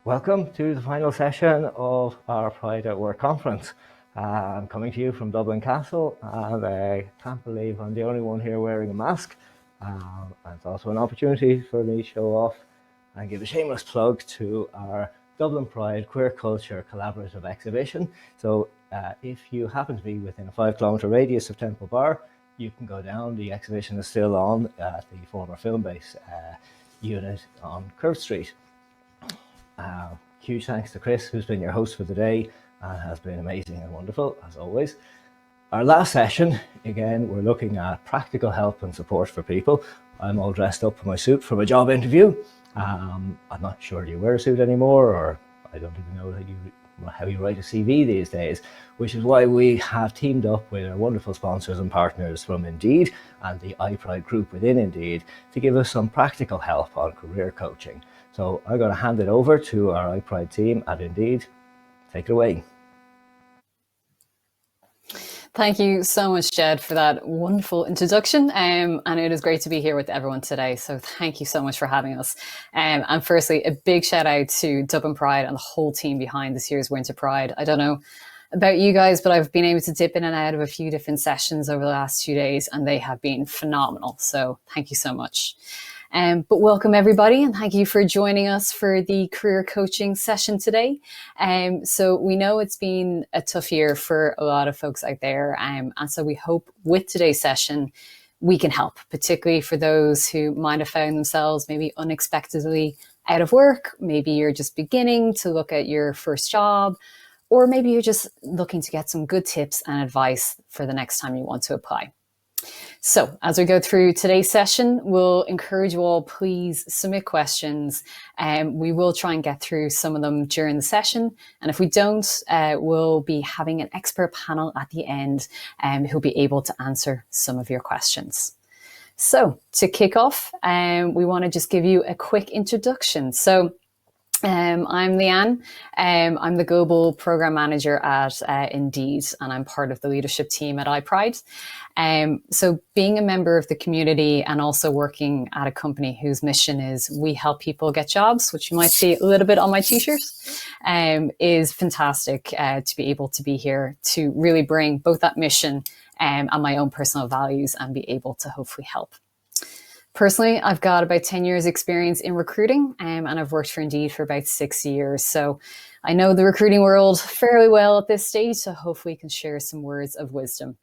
Welcome to the final session of our Pride at Work conference. I'm coming to you from Dublin Castle, and I can't believe I'm the only one here wearing a mask. And it's also an opportunity for me to show off and give a shameless plug to our Dublin Pride Queer Culture Collaborative Exhibition. So if you happen to be within a 5-kilometre radius of Temple Bar, you can go down. The exhibition is still on at the former film base unit on Curve Street. Huge thanks to Chris, who's been your host for the day and has been amazing and wonderful, as always. Our last session, again, we're looking at practical help and support for people. I'm all dressed up in my suit from a job interview. I'm not sure do you wear a suit anymore, or I don't even know how you write a CV these days, which is why we have teamed up with our wonderful sponsors and partners from Indeed and the iPride group within Indeed to give us some practical help on career coaching. So I'm going to hand it over to our iPride team at Indeed. Take it away. Thank you so much, Jed, for that wonderful introduction. And it is great to be here with everyone today. So thank you so much for having us. And firstly, a big shout out to Dublin Pride and the whole team behind this year's Winter Pride. I don't know about you guys, but I've been able to dip in and out of a few different sessions over the last 2 days, and they have been phenomenal. So thank you so much. But welcome everybody, and thank you for joining us for the career coaching session today. So we know it's been a tough year for a lot of folks out there, and so we hope with today's session we can help, particularly for those who might have found themselves maybe unexpectedly out of work. Maybe you're just beginning to look at your first job, or maybe you're just looking to get some good tips and advice for the next time you want to apply. So as we go through today's session, we'll encourage you all, please submit questions. We will try and get through some of them during the session. And if we don't, we'll be having an expert panel at the end who'll be able to answer some of your questions. So to kick off, we want to just give you a quick introduction. So I'm Leanne. I'm the Global Program Manager at Indeed, and I'm part of the leadership team at iPride. So being a member of the community and also working at a company whose mission is we help people get jobs, which you might see a little bit on my t-shirt, is fantastic to be able to be here to really bring both that mission and my own personal values and be able to hopefully help. Personally, I've got about 10 years experience in recruiting and I've worked for Indeed for about 6 years. So I know the recruiting world fairly well at this stage, so hopefully I can share some words of wisdom.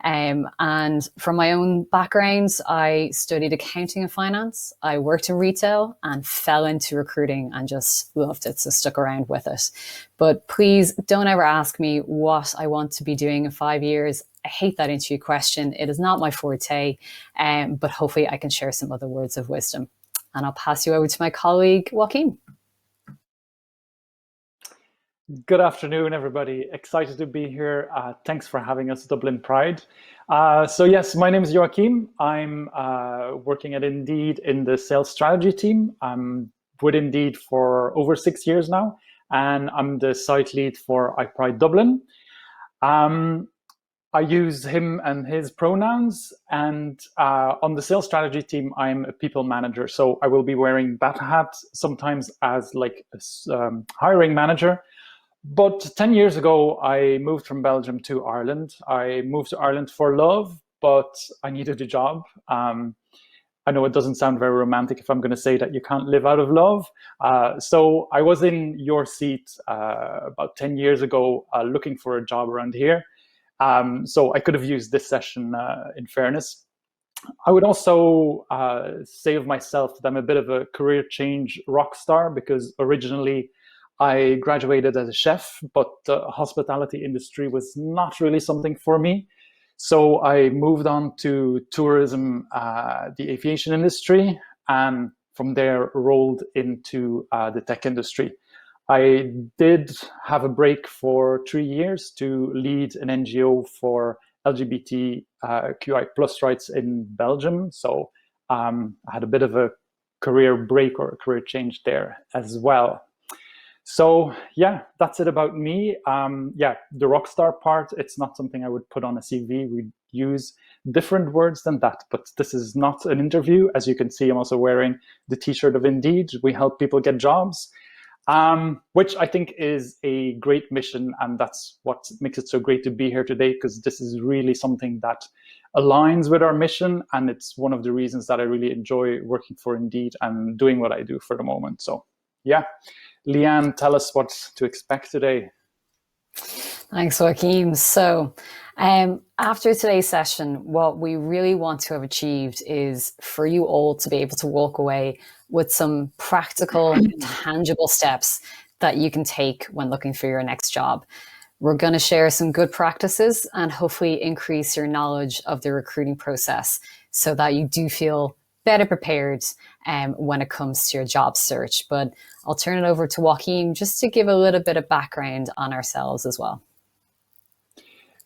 And from my own background, I studied accounting and finance. I worked in retail and fell into recruiting and just loved it, so stuck around with it. But please don't ever ask me what I want to be doing in 5 years. I hate that interview question. It is not my forte, but hopefully I can share some other words of wisdom. And I'll pass you over to my colleague, Joaquin. Good afternoon, everybody. Excited to be here. Thanks for having us, Dublin Pride. So yes, my name is Joaquin. I'm working at Indeed in the sales strategy team. I'm with Indeed for over 6 years now, and I'm the site lead for iPride Dublin. I use him and his pronouns, and on the sales strategy team, I'm a people manager. So I will be wearing that hat sometimes as like a hiring manager. But 10 years ago, I moved from Belgium to Ireland. I moved to Ireland for love, but I needed a job. I know it doesn't sound very romantic if I'm going to say that you can't live out of love. So I was in your seat about 10 years ago looking for a job around here. So I could have used this session in fairness. I would also say of myself that I'm a bit of a career change rock star, because originally I graduated as a chef, but the hospitality industry was not really something for me. So I moved on to tourism, the aviation industry, and from there rolled into the tech industry. I did have a break for 3 years to lead an NGO for LGBTQI plus rights in Belgium. So I had a bit of a career break or a career change there as well. So yeah, that's it about me. Yeah, the rockstar part, it's not something I would put on a CV. We use different words than that, but this is not an interview. As you can see, I'm also wearing the t-shirt of Indeed. We help people get jobs, which I think is a great mission. And that's what makes it so great to be here today, because this is really something that aligns with our mission. And it's one of the reasons that I really enjoy working for Indeed and doing what I do for the moment. So yeah. Leanne, tell us what to expect today. Thanks, Joachim. So after today's session, what we really want to have achieved is for you all to be able to walk away with some practical, tangible steps that you can take when looking for your next job. We're going to share some good practices and hopefully increase your knowledge of the recruiting process so that you do feel better prepared when it comes to your job search. But I'll turn it over to Joachim just to give a little bit of background on ourselves as well.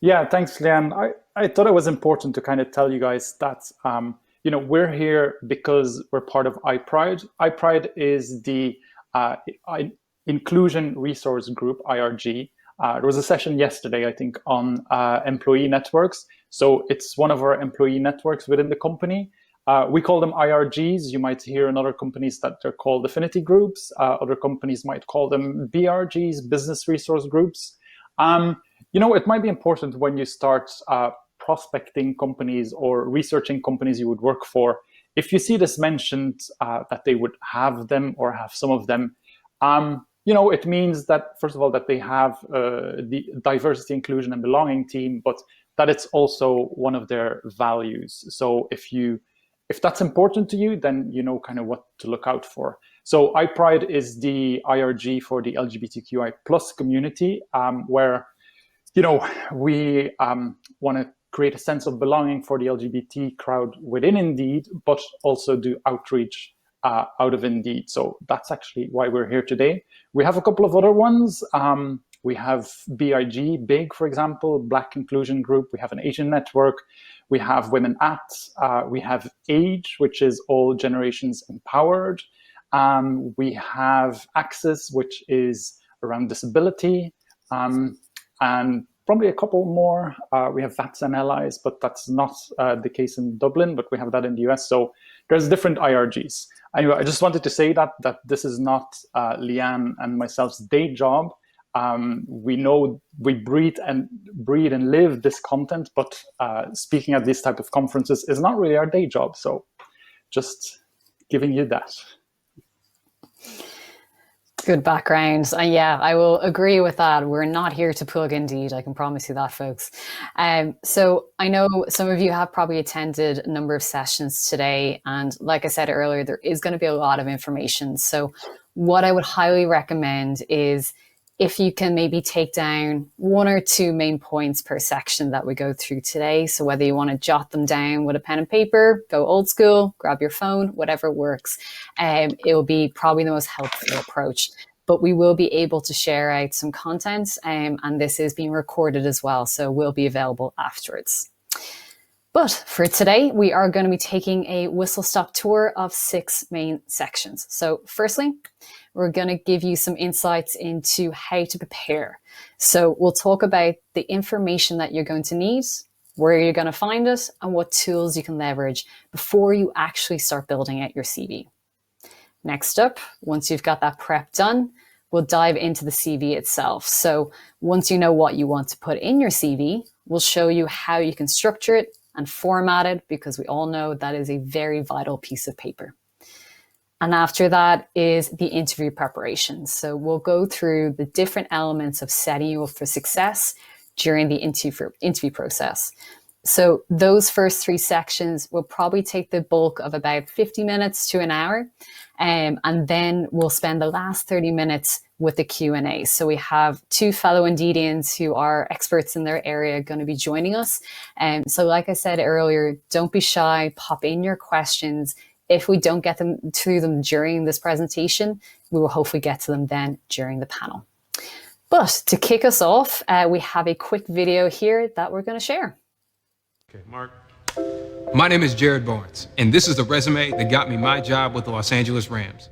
Yeah, thanks, Leanne. I thought it was important to kind of tell you guys that, we're here because we're part of iPride. iPride is the Inclusion Resource Group, IRG. There was a session yesterday, I think, on employee networks. So it's one of our employee networks within the company. We call them IRGs. You might hear in other companies that they're called affinity groups. Other companies might call them BRGs, business resource groups. It might be important when you start prospecting companies or researching companies you would work for. If you see this mentioned that they would have them or have some of them, it means that, first of all, that they have the diversity, inclusion, and belonging team, but that it's also one of their values. So if that's important to you, then you know kind of what to look out for. So iPride is the IRG for the LGBTQI plus community, where we want to create a sense of belonging for the LGBT crowd within Indeed, but also do outreach out of Indeed. So that's actually why we're here today. We have a couple of other ones. We have BIG, BIG, for example, Black Inclusion Group. We have an Asian network. We have Women at. We have AGE, which is All Generations Empowered. We have Access, which is around disability. And probably a couple more. We have VATS and Allies, but that's not the case in Dublin, but we have that in the US. So there's different IRGs. Anyway, I just wanted to say that this is not Leanne and myself's day job. We know we breathe and live this content, but speaking at these type of conferences is not really our day job. So just giving you that. Good background. Yeah, I will agree with that. We're not here to plug Indeed. I can promise you that, folks. So I know some of you have probably attended a number of sessions today. And like I said earlier, there is going to be a lot of information. So what I would highly recommend is if you can maybe take down 1 or 2 main points per section that we go through today. So whether you want to jot them down with a pen and paper, go old school, grab your phone, whatever works, it will be probably the most helpful approach. But we will be able to share out some content, and this is being recorded as well, so will be available afterwards. But for today, we are going to be taking a whistle-stop tour of 6 main sections. So firstly, we're going to give you some insights into how to prepare. So we'll talk about the information that you're going to need, where you're going to find it, and what tools you can leverage before you actually start building out your CV. Next up, once you've got that prep done, we'll dive into the CV itself. So once you know what you want to put in your CV, we'll show you how you can structure it and format it, because we all know that is a very vital piece of paper. And after that is the interview preparation. So we'll go through the different elements of setting you up for success during the interview process. So those first 3 sections will probably take the bulk of about 50 minutes to an hour. And then we'll spend the last 30 minutes with the Q&A. So we have 2 fellow Indeedians who are experts in their area going to be joining us. So like I said earlier, don't be shy, pop in your questions. If we don't get to them during this presentation, we will hopefully get to them then during the panel. But to kick us off, we have a quick video here that we're going to share. Okay, Mark, My name is Jared Barnes, and this is the resume that got me my job with the Los Angeles Rams.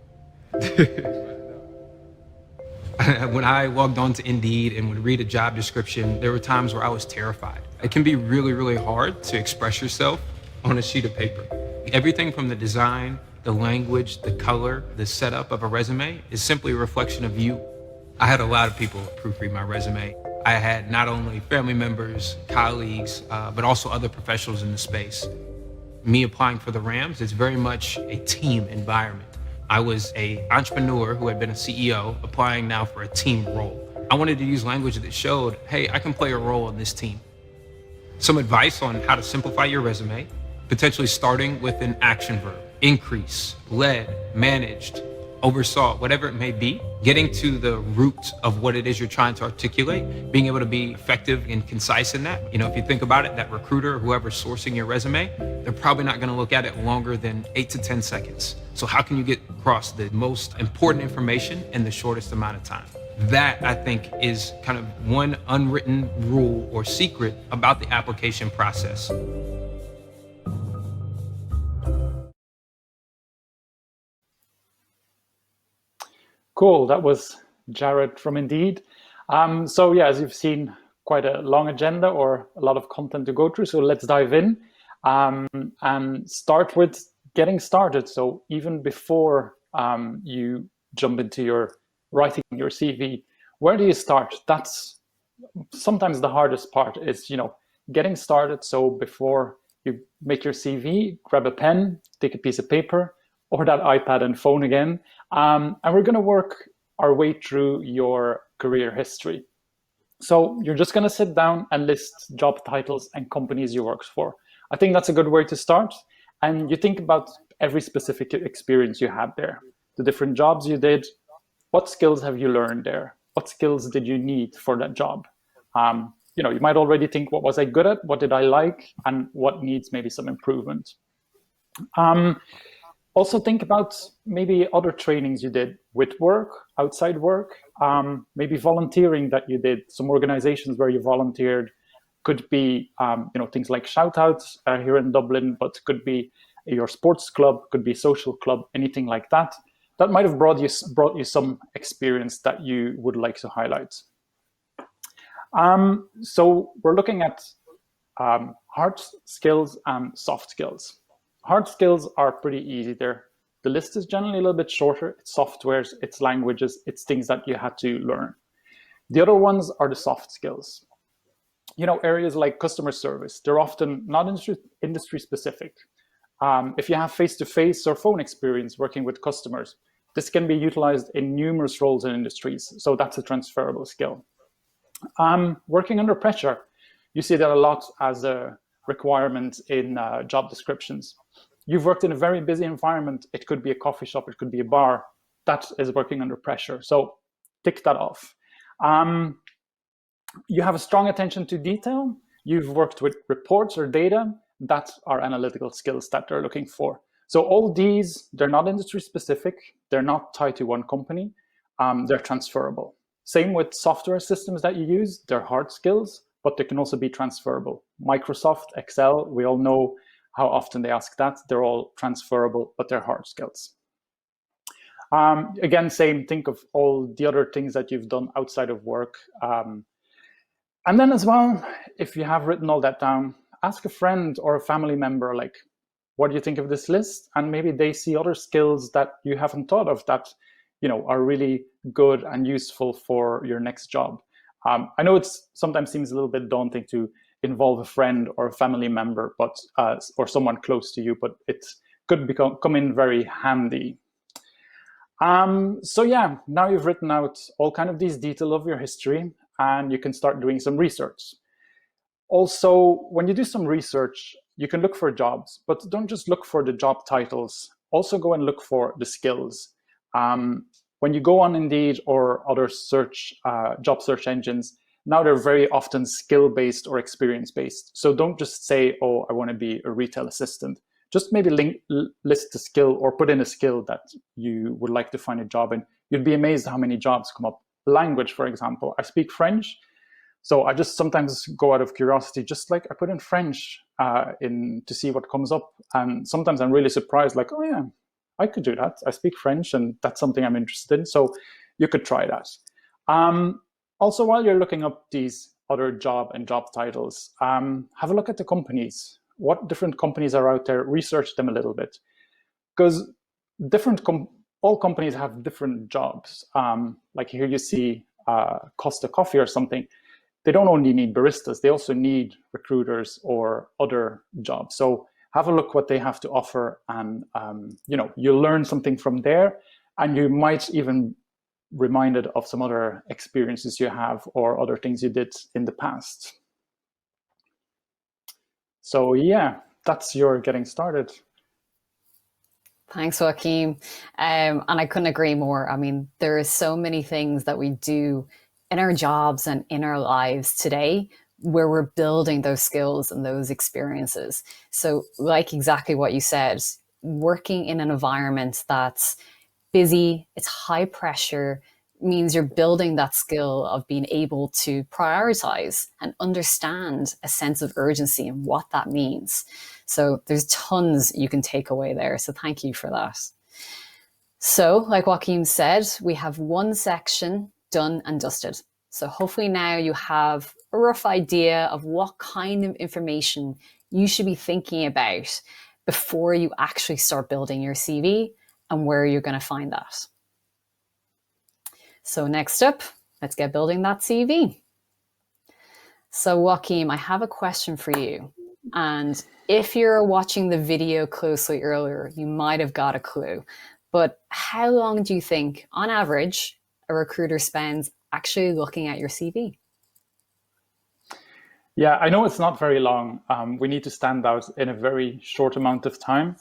When I logged on to Indeed and would read a job description, there were times where I was terrified. It can be really, really hard to express yourself on a sheet of paper. Everything from the design, the language, the color, the setup of a resume is simply a reflection of you. I had a lot of people proofread my resume. I had not only family members, colleagues, but also other professionals in the space. Me applying for the Rams is very much a team environment. I was an entrepreneur who had been a CEO applying now for a team role. I wanted to use language that showed, hey, I can play a role in this team. Some advice on how to simplify your resume, potentially starting with an action verb: increase, led, managed, oversaw, whatever it may be, getting to the root of what it is you're trying to articulate, being able to be effective and concise in that. If you think about it, that recruiter, whoever's sourcing your resume, they're probably not going to look at it longer than 8 to 10 seconds. So how can you get across the most important information in the shortest amount of time? That, I think, is kind of one unwritten rule or secret about the application process. Cool, that was Jared from Indeed. So yeah, as you've seen, quite a long agenda or a lot of content to go through. So let's dive in and start with getting started. So even before you jump into your writing your CV, where do you start? That's sometimes the hardest part is, getting started. So before you make your CV, grab a pen, take a piece of paper, or that iPad and phone again. And we're going to work our way through your career history. So you're just going to sit down and list job titles and companies you worked for. I think that's a good way to start. And you think about every specific experience you had there, the different jobs you did. What skills have you learned there? What skills did you need for that job? You might already think, what was I good at? What did I like? And what needs maybe some improvement? Also think about maybe other trainings you did with work, outside work, maybe volunteering that you did, some organizations where you volunteered. Could be things like shout-outs here in Dublin, but could be your sports club, could be social club, anything like that. That might have brought you some experience that you would like to highlight. So we're looking at hard skills and soft skills. Hard skills are pretty easy there. The list is generally a little bit shorter. It's softwares, it's languages, it's things that you had to learn. The other ones are the soft skills. Areas like customer service, they're often not industry specific. If you have face-to-face or phone experience working with customers, this can be utilized in numerous roles and industries. So that's a transferable skill. Working under pressure, you see that a lot as a requirement in job descriptions. You've worked in a very busy environment. It could be a coffee shop, it could be a bar. That is working under pressure. So tick that off. You have a strong attention to detail. You've worked with reports or data. That are analytical skills that they're looking for. So all these, they're not industry specific. They're not tied to one company. They're transferable. Same with software systems that you use. They're hard skills, but they can also be transferable. Microsoft, Excel, we all know how often they ask that. They're all transferable, but they're hard skills. Again, same, think of all the other things that you've done outside of work. And then as well, if you have written all that down, ask a friend or a family member, like, what do you think of this list? And maybe they see other skills that you haven't thought of that, are really good and useful for your next job. I know it sometimes seems a little bit daunting to involve a friend or a family member, but or someone close to you, but it could come in very handy. So yeah, now you've written out all kind of these details of your history, and you can start doing some research. Also, when you do some research, you can look for jobs, but don't just look for the job titles. Also go and look for the skills. When you go on Indeed or other job search engines, now they're very often skill-based or experience-based. So don't just say, oh, I want to be a retail assistant. Just maybe list the skill or put in a skill that you would like to find a job in. You'd be amazed how many jobs come up. Language, for example. I speak French. So I just sometimes go out of curiosity, just like I put in French to see what comes up. And sometimes I'm really surprised, like, oh yeah, I could do that. I speak French and that's something I'm interested in. So you could try that. Also, while you're looking up these other job titles, have a look at the companies. What different companies are out there? Research them a little bit. Because all companies have different jobs. Like here you see Costa Coffee or something. They don't only need baristas, they also need recruiters or other jobs. So have a look what they have to offer, and you'll learn something from there, and you might even reminded of some other experiences you have or other things you did in the past. So yeah, that's your getting started. Thanks, Joachim. And I couldn't agree more. I mean, there are so many things that we do in our jobs and in our lives today where we're building those skills and those experiences. So like exactly what you said, working in an environment that's busy, it's high pressure, means you're building that skill of being able to prioritize and understand a sense of urgency and what that means. So there's tons you can take away there. So thank you for that. So like Joachim said, we have one section done and dusted. So hopefully now you have a rough idea of what kind of information you should be thinking about before you actually start building your CV and where you're going to find that. So next up, let's get building that CV. So Joachim, I have a question for you. And if you're watching the video closely earlier, you might have got a clue. But how long do you think, on average, a recruiter spends actually looking at your CV? Yeah, I know it's not very long. We need to stand out in a very short amount of time.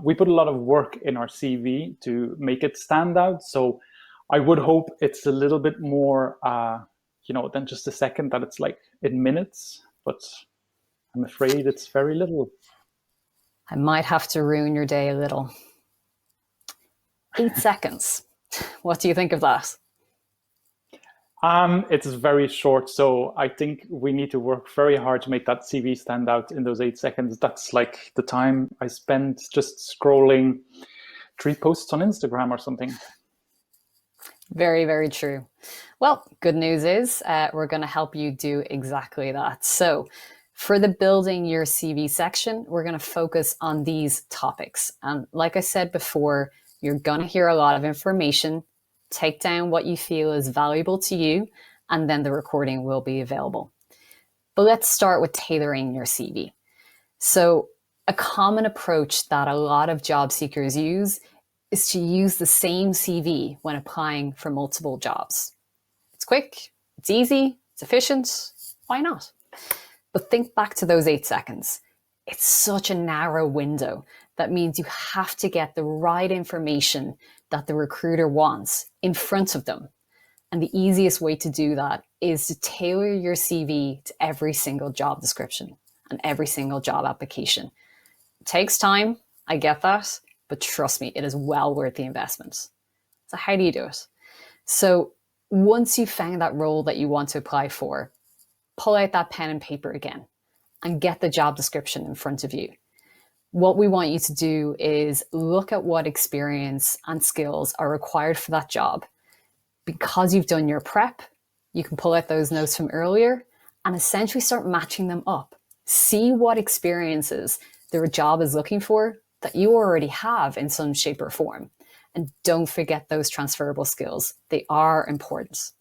We put a lot of work in our CV to make it stand out. So I would hope it's a little bit more, than just a second, that it's like in minutes, but I'm afraid it's very little. I might have to ruin your day a little. 8 seconds. What do you think of that? It's very short, so I think we need to work very hard to make that CV stand out in those 8 seconds. That's like the time I spent just scrolling 3 posts on Instagram or something. Very, very true. Well, good news is we're going to help you do exactly that. So for the building your CV section, we're going to focus on these topics. And like I said before, you're going to hear a lot of information. Take down what you feel is valuable to you, and then the recording will be available. But let's start with tailoring your CV. So a common approach that a lot of job seekers use is to use the same CV when applying for multiple jobs. It's quick, it's easy, it's efficient. Why not? But think back to those 8 seconds. It's such a narrow window. That means you have to get the right information that the recruiter wants in front of them. And the easiest way to do that is to tailor your CV to every single job description and every single job application. It takes time, I get that, but trust me, it is well worth the investment. So how do you do it? So once you've found that role that you want to apply for, pull out that pen and paper again and get the job description in front of you. What we want you to do is look at what experience and skills are required for that job. Because you've done your prep, you can pull out those notes from earlier and essentially start matching them up. See what experiences the job is looking for that you already have in some shape or form. And don't forget those transferable skills. They are important.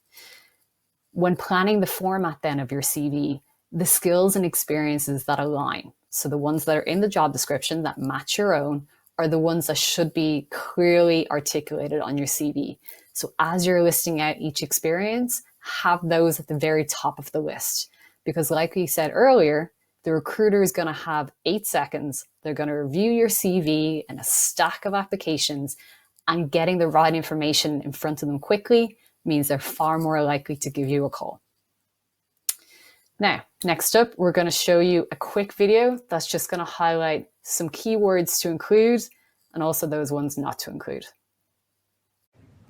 When planning the format then of your CV, the skills and experiences that align, so the ones that are in the job description that match your own, are the ones that should be clearly articulated on your CV. So as you're listing out each experience, have those at the very top of the list. Because like we said earlier, the recruiter is going to have 8 seconds. They're going to review your CV and a stack of applications, and getting the right information in front of them quickly means they're far more likely to give you a call. Now, next up, we're going to show you a quick video that's just going to highlight some keywords to include and also those ones not to include.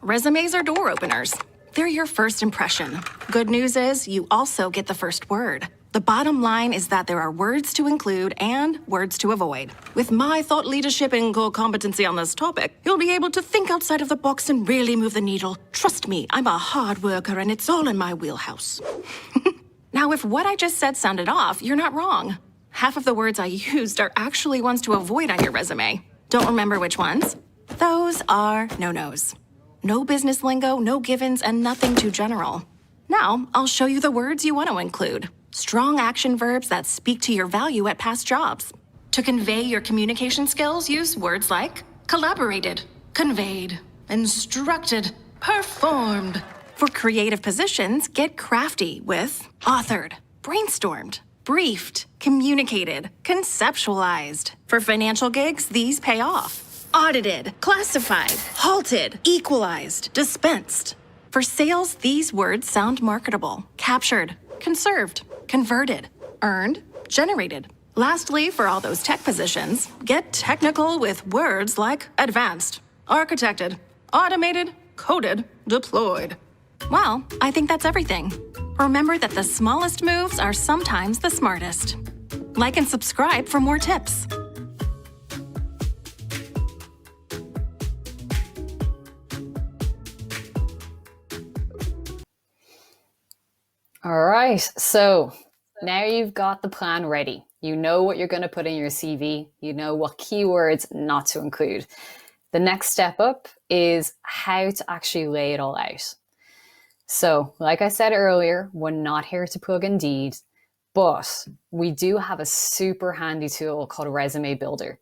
Resumes are door openers. they're your first impression. Good news is you also get the first word. The bottom line is that there are words to include and words to avoid. With my thought leadership and core competency on this topic, you'll be able to think outside of the box and really move the needle. Trust me, I'm a hard worker and it's all in my wheelhouse. Now, if what I just said sounded off, you're not wrong. Half of the words I used are actually ones to avoid on your resume. Don't remember which ones? Those are no-nos. No business lingo, no givens, and nothing too general. Now, I'll show you the words you want to include. Strong action verbs that speak to your value at past jobs. To convey your communication skills, use words like collaborated, conveyed, instructed, performed. For creative positions, get crafty with authored, brainstormed, briefed, communicated, conceptualized. For financial gigs, these pay off. Audited, classified, halted, equalized, dispensed. For sales, these words sound marketable. Captured, conserved, converted, earned, generated. Lastly, for all those tech positions, get technical with words like advanced, architected, automated, coded, deployed. Well, I think that's everything. Remember that the smallest moves are sometimes the smartest. Like and subscribe for more tips. All right, so now you've got the plan ready. You know what you're going to put in your CV. You know what keywords not to include. The next step up is how to actually lay it all out. So, like I said earlier, we're not here to plug Indeed, but we do have a super handy tool called Resume Builder,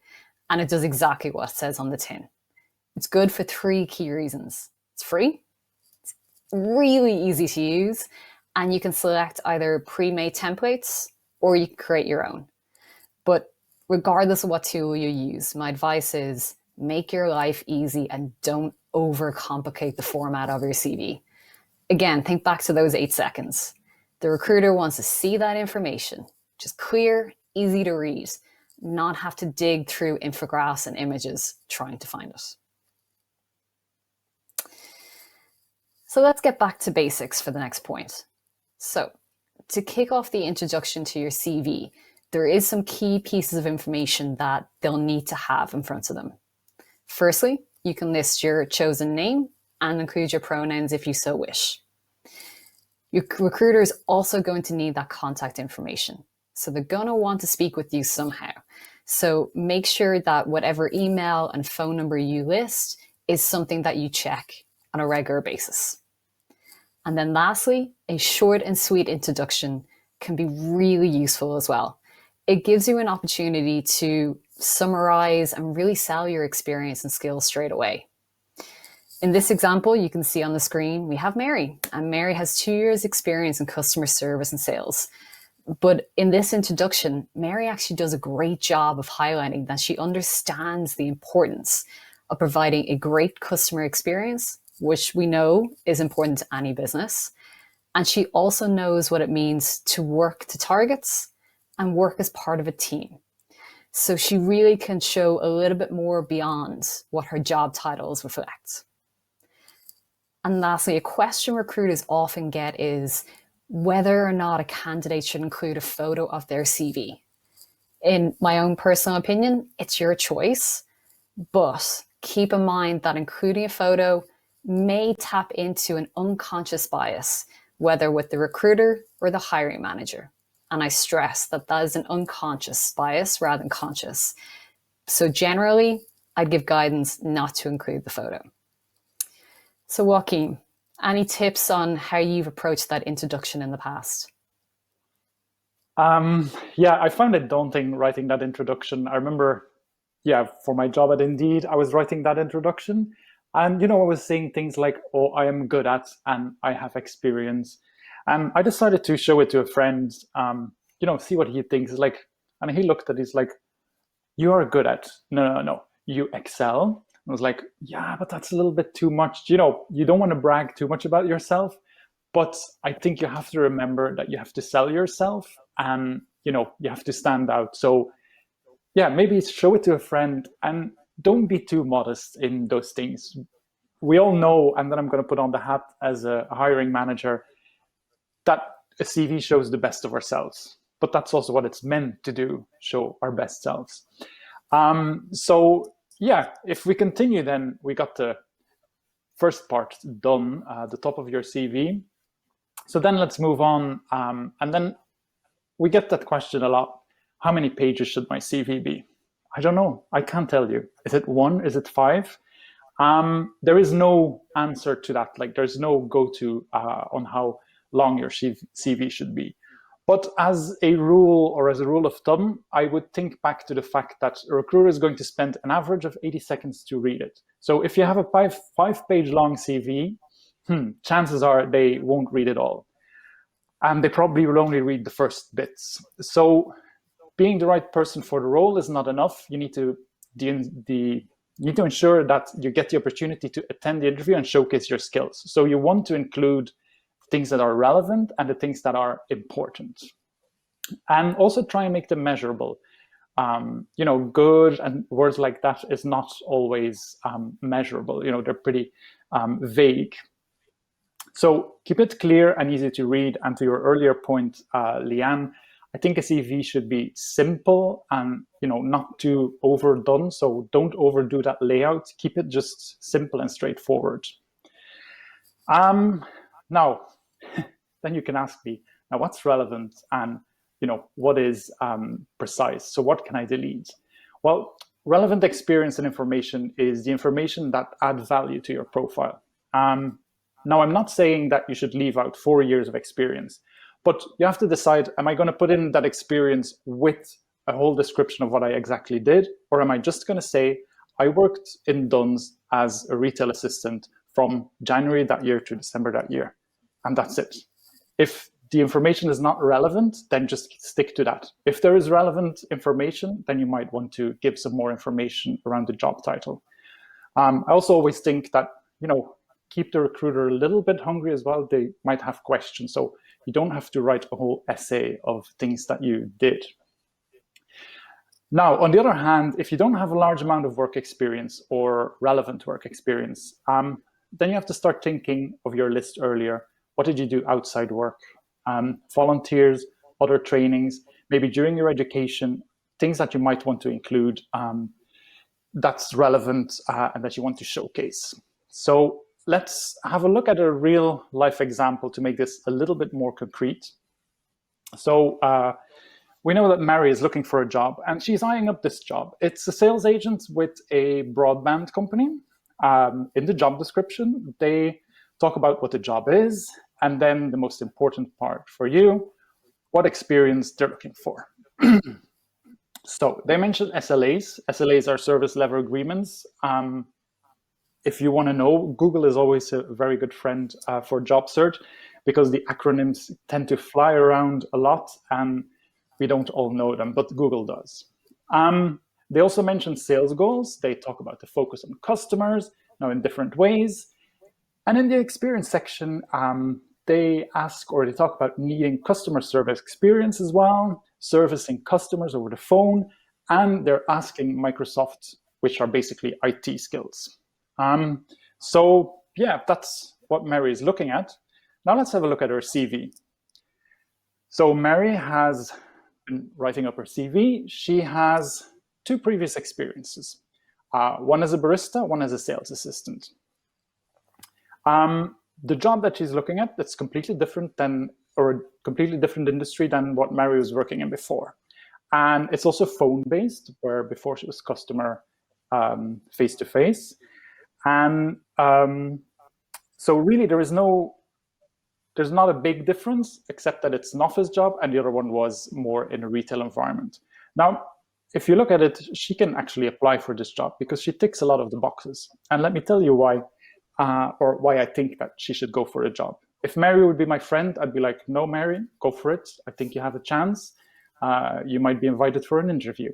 and it does exactly what it says on the tin. It's good for 3 key reasons. It's free, it's really easy to use, and you can select either pre-made templates or you can create your own. But regardless of what tool you use, my advice is make your life easy and don't overcomplicate the format of your CV. Again, think back to those 8 seconds. The recruiter wants to see that information, just clear, easy to read, not have to dig through infographics and images trying to find it. So let's get back to basics for the next point. So to kick off the introduction to your CV, there is some key pieces of information that they'll need to have in front of them. Firstly, you can list your chosen name and include your pronouns if you so wish. Your recruiter is also going to need that contact information. So they're going to want to speak with you somehow. So make sure that whatever email and phone number you list is something that you check on a regular basis. And then lastly, a short and sweet introduction can be really useful as well. It gives you an opportunity to summarize and really sell your experience and skills straight away. In this example, you can see on the screen, we have Mary, and Mary has 2 years experience in customer service and sales. But in this introduction, Mary actually does a great job of highlighting that she understands the importance of providing a great customer experience, which we know is important to any business. And she also knows what it means to work to targets and work as part of a team. So she really can show a little bit more beyond what her job titles reflect. And lastly, a question recruiters often get is whether or not a candidate should include a photo of their CV. In my own personal opinion, it's your choice, but keep in mind that including a photo may tap into an unconscious bias, whether with the recruiter or the hiring manager. And I stress that that is an unconscious bias rather than conscious. So generally, I'd give guidance not to include the photo. So Joaquin, any tips on how you've approached that introduction in the past? Yeah, I found it daunting writing that introduction. I remember, for my job at Indeed, I was writing that introduction. And, I was saying things like, oh, I am good at, and I have experience. And I decided to show it to a friend, see what he thinks. And he looked at it, he's like, you are good at, no, you excel. I was like, yeah, but that's a little bit too much. You don't want to brag too much about yourself, but I think you have to remember that you have to sell yourself and, you have to stand out. So yeah, maybe show it to a friend and don't be too modest in those things. we all know, and then I'm going to put on the hat as a hiring manager, that a CV shows the best of ourselves. But that's also what it's meant to do, show our best selves. So yeah, if we continue, then we got the first part done, the top of your CV. So then let's move on. And then we get that question a lot. How many pages should my CV be? I don't know. I can't tell you. Is it 1? Is it 5? There is no answer to that. Like, there's no go-to on how long your CV should be. But as a rule, or as a rule of thumb, I would think back to the fact that a recruiter is going to spend an average of 80 seconds to read it. So if you have a five-page long CV, chances are they won't read it all. And they probably will only read the first bits. So being the right person for the role is not enough. You need to ensure that you get the opportunity to attend the interview and showcase your skills. So you want to include things that are relevant and the things that are important. And also try and make them measurable. Good and words like that is not always measurable. They're pretty vague. So keep it clear and easy to read. And to your earlier point, Leanne, I think a CV should be simple and not too overdone. So don't overdo that layout. Keep it just simple and straightforward. Now, then you can ask me, now what's relevant and what is precise? So what can I delete? Well, relevant experience and information is the information that adds value to your profile. Now, I'm not saying that you should leave out 4 years of experience, but you have to decide, am I going to put in that experience with a whole description of what I exactly did? Or am I just going to say, I worked in Dunn's as a retail assistant from January that year to December that year, and that's it. If the information is not relevant, then just stick to that. If there is relevant information, then you might want to give some more information around the job title. I also always think that, keep the recruiter a little bit hungry as well. They might have questions. So you don't have to write a whole essay of things that you did. Now, on the other hand, if you don't have a large amount of work experience or relevant work experience, then you have to start thinking of your list earlier. What did you do outside work? Volunteers, other trainings, maybe during your education, things that you might want to include that's relevant and that you want to showcase. So let's have a look at a real life example to make this a little bit more concrete. So we know that Mary is looking for a job and she's eyeing up this job. It's a sales agent with a broadband company. In the job description, they talk about what the job is, and then the most important part for you, what experience they're looking for. So they mentioned SLAs. SLAs are service level agreements. If you want to know, Google is always a very good friend for job search because the acronyms tend to fly around a lot and we don't all know them, but Google does. They also mention sales goals. They talk about the focus on customers, now in different ways. And in the experience section, they talk about needing customer service experience as well, servicing customers over the phone, and they're asking Microsoft, which are basically IT skills. So yeah, that's what Mary is looking at. Now let's have a look at her CV. So Mary has been writing up her CV. She has 2 previous experiences. One as a barista, one as a sales assistant. The job that she's looking at, that's completely different or a completely different industry than what Mary was working in before. And it's also phone-based, where before she was customer face-to-face. And so really there's not a big difference, except that it's an office job and the other one was more in a retail environment. Now, if you look at it, she can actually apply for this job because she ticks a lot of the boxes. And let me tell you why, or why I think that she should go for a job. If Mary would be my friend, I'd be like, no, Mary, go for it. I think you have a chance. You might be invited for an interview.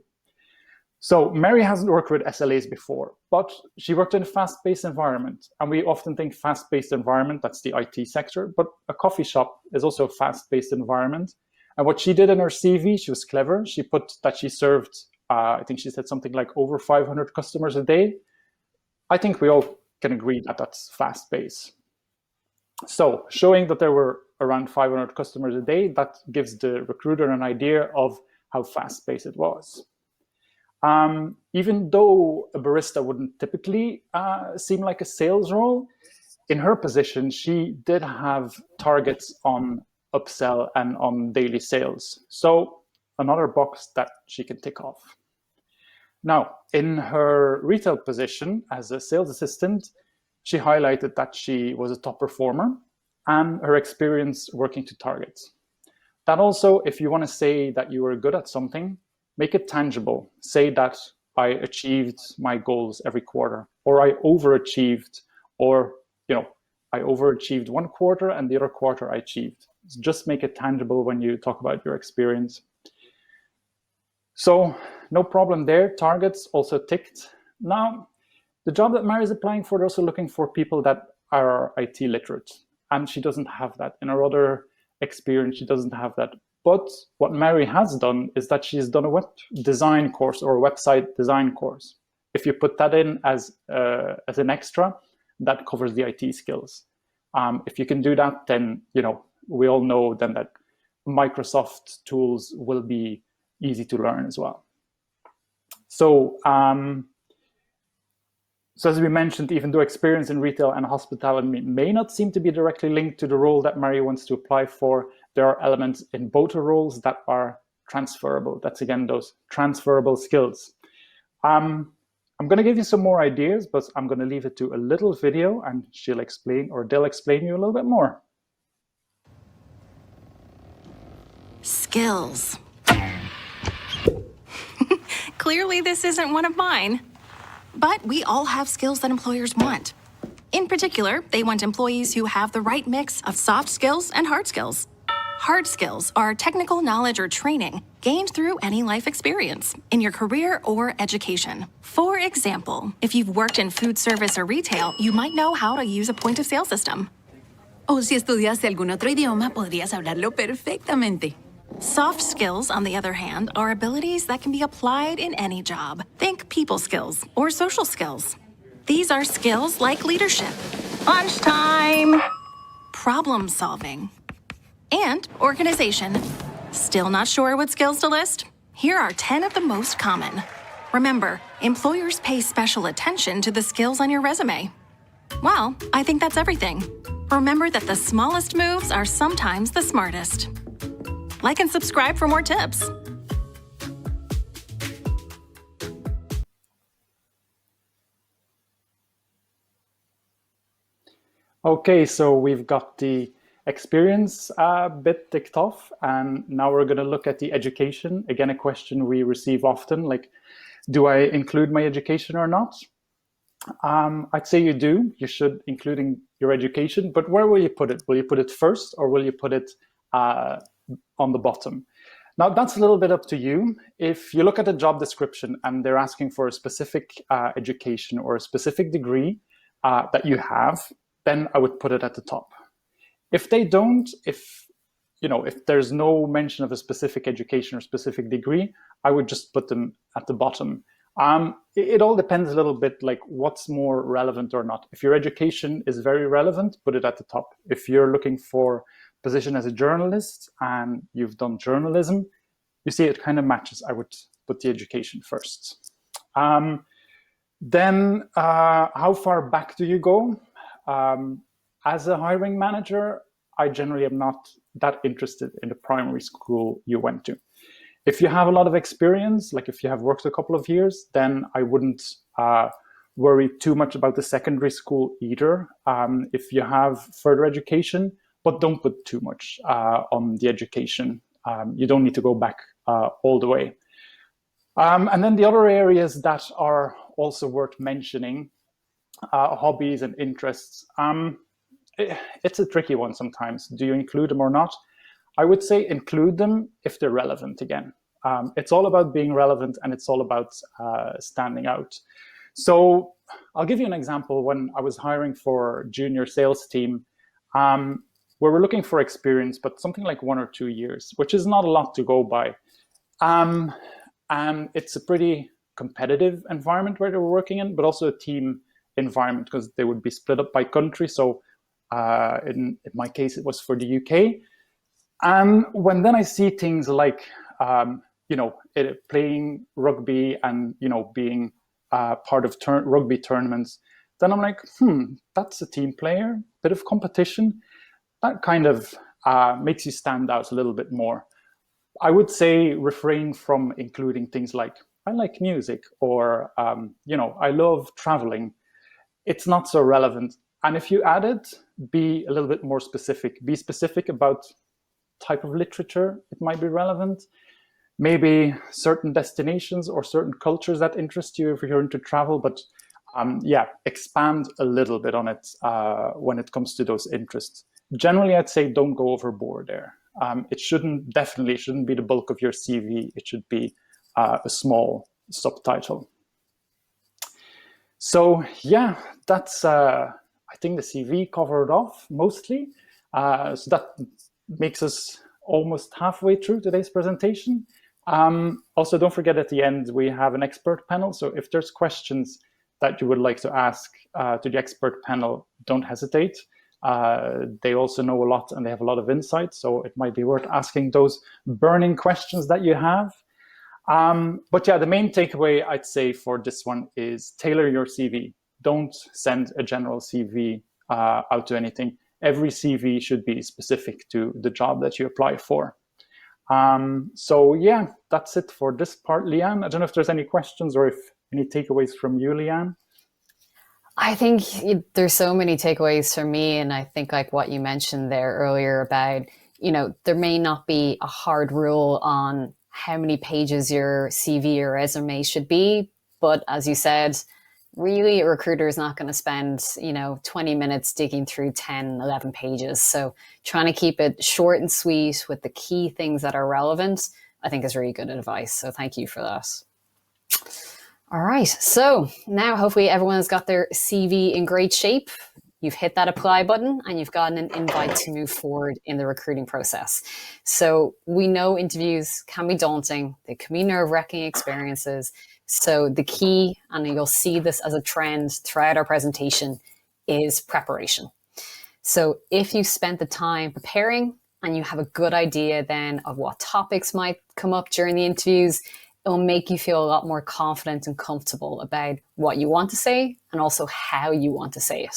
So Mary hasn't worked with SLAs before, but she worked in a fast-paced environment. And we often think fast-paced environment, that's the IT sector, but a coffee shop is also a fast-paced environment. And what she did in her CV, she was clever. She put that she served, I think she said something like over 500 customers a day. I think we all can agree that that's fast pace. So showing that there were around 500 customers a day, that gives the recruiter an idea of how fast paced it was. Even though a barista wouldn't typically seem like a sales role, in her position, she did have targets on upsell and on daily sales. So another box that she can tick off. Now, in her retail position as a sales assistant, she highlighted that she was a top performer and her experience working to targets. That also, if you want to say that you were good at something, make it tangible. Say that I achieved my goals every quarter, or I overachieved, or I overachieved one quarter and the other quarter I achieved. Just make it tangible when you talk about your experience. So no problem there. Targets also ticked. Now, the job that Mary is applying for, they're also looking for people that are IT literate. And she doesn't have that. In her other experience, she doesn't have that. But what Mary has done is that she's done a web design course or a website design course. If you put that in as an extra, that covers the IT skills. If you can do that, then we all know then that Microsoft tools will be easy to learn as well. So, so as we mentioned, even though experience in retail and hospitality may not seem to be directly linked to the role that Mary wants to apply for, there are elements in both the roles that are transferable. That's again those transferable skills. I'm going to give you some more ideas, but I'm going to leave it to a little video and she'll explain, or they'll explain you a little bit more. Skills. Clearly, this isn't one of mine. But we all have skills that employers want. In particular, they want employees who have the right mix of soft skills and hard skills. Hard skills are technical knowledge or training gained through any life experience in your career or education. For example, if you've worked in food service or retail, you might know how to use a point-of-sale system. O si estudiaste algún otro idioma, podrías hablarlo perfectamente. Soft skills, on the other hand, are abilities that can be applied in any job. Think people skills or social skills. These are skills like leadership, lunchtime, problem solving, and organization. Still not sure what skills to list? Here are 10 of the most common. Remember, employers pay special attention to the skills on your resume. Well, I think that's everything. Remember that the smallest moves are sometimes the smartest. Like and subscribe for more tips. Okay, so we've got the experience bit ticked off, and now we're going to look at the education. Again, a question we receive often, like, do I include my education or not? I'd say you do. You should, including your education, but where will you put it? Will you put it first, or will you put it on the bottom? Now, that's a little bit up to you. If you look at the job description and they're asking for a specific education or a specific degree that you have, then I would put it at the top. If they don't, if there's no mention of a specific education or specific degree, I would just put them at the bottom. It all depends a little bit, like what's more relevant or not. If your education is very relevant, put it at the top. If you're looking for position as a journalist and you've done journalism, you see it kind of matches. I would put the education first. Then how far back do you go? As a hiring manager, I generally am not that interested in the primary school you went to. If you have a lot of experience, like if you have worked a couple of years, then I wouldn't worry too much about the secondary school either. If you have further education, but don't put too much on the education. You don't need to go back all the way. And then the other areas that are also worth mentioning, hobbies and interests. It's a tricky one sometimes. Do you include them or not? I would say include them if they're relevant again. It's all about being relevant, and it's all about standing out. So I'll give you an example. When I was hiring for junior sales team, where we're looking for experience, but something like 1 or 2 years, which is not a lot to go by. And it's a pretty competitive environment where they were working in, but also a team environment because they would be split up by country. So in my case, it was for the UK. And when then I see things like, playing rugby and, being part of rugby tournaments, then I'm like, that's a team player, bit of competition. That kind of makes you stand out a little bit more. I would say refrain from including things like, I like music, or, I love traveling. It's not so relevant. And if you add it, be a little bit more specific. Be specific about type of literature it might be relevant. Maybe certain destinations or certain cultures that interest you if you're into travel. But expand a little bit on it when it comes to those interests. Generally, I'd say don't go overboard there. It definitely shouldn't be the bulk of your CV. It should be a small subtitle. So yeah, that's, I think the CV covered off mostly. So that makes us almost halfway through today's presentation. Also, don't forget at the end, we have an expert panel. So if there's questions that you would like to ask to the expert panel, don't hesitate. They also know a lot and they have a lot of insight. So it might be worth asking those burning questions that you have. But yeah, the main takeaway I'd say for this one is tailor your CV. Don't send a general CV out to anything. Every CV should be specific to the job that you apply for. So yeah, that's it for this part. Leanne, I don't know if there's any questions or if any takeaways from you, Leanne? I think there's so many takeaways for me. And I think like what you mentioned there earlier about, there may not be a hard rule on how many pages your CV or resume should be. But as you said, really a recruiter is not going to spend, 20 minutes digging through 10, 11 pages. So trying to keep it short and sweet with the key things that are relevant, I think is really good advice. So thank you for that. All right. So now hopefully everyone has got their CV in great shape. You've hit that apply button and you've gotten an invite to move forward in the recruiting process. So we know interviews can be daunting. They can be nerve-wracking experiences. So the key, and you'll see this as a trend throughout our presentation, is preparation. So if you spent the time preparing and you have a good idea then of what topics might come up during the interviews, it'll make you feel a lot more confident and comfortable about what you want to say and also how you want to say it.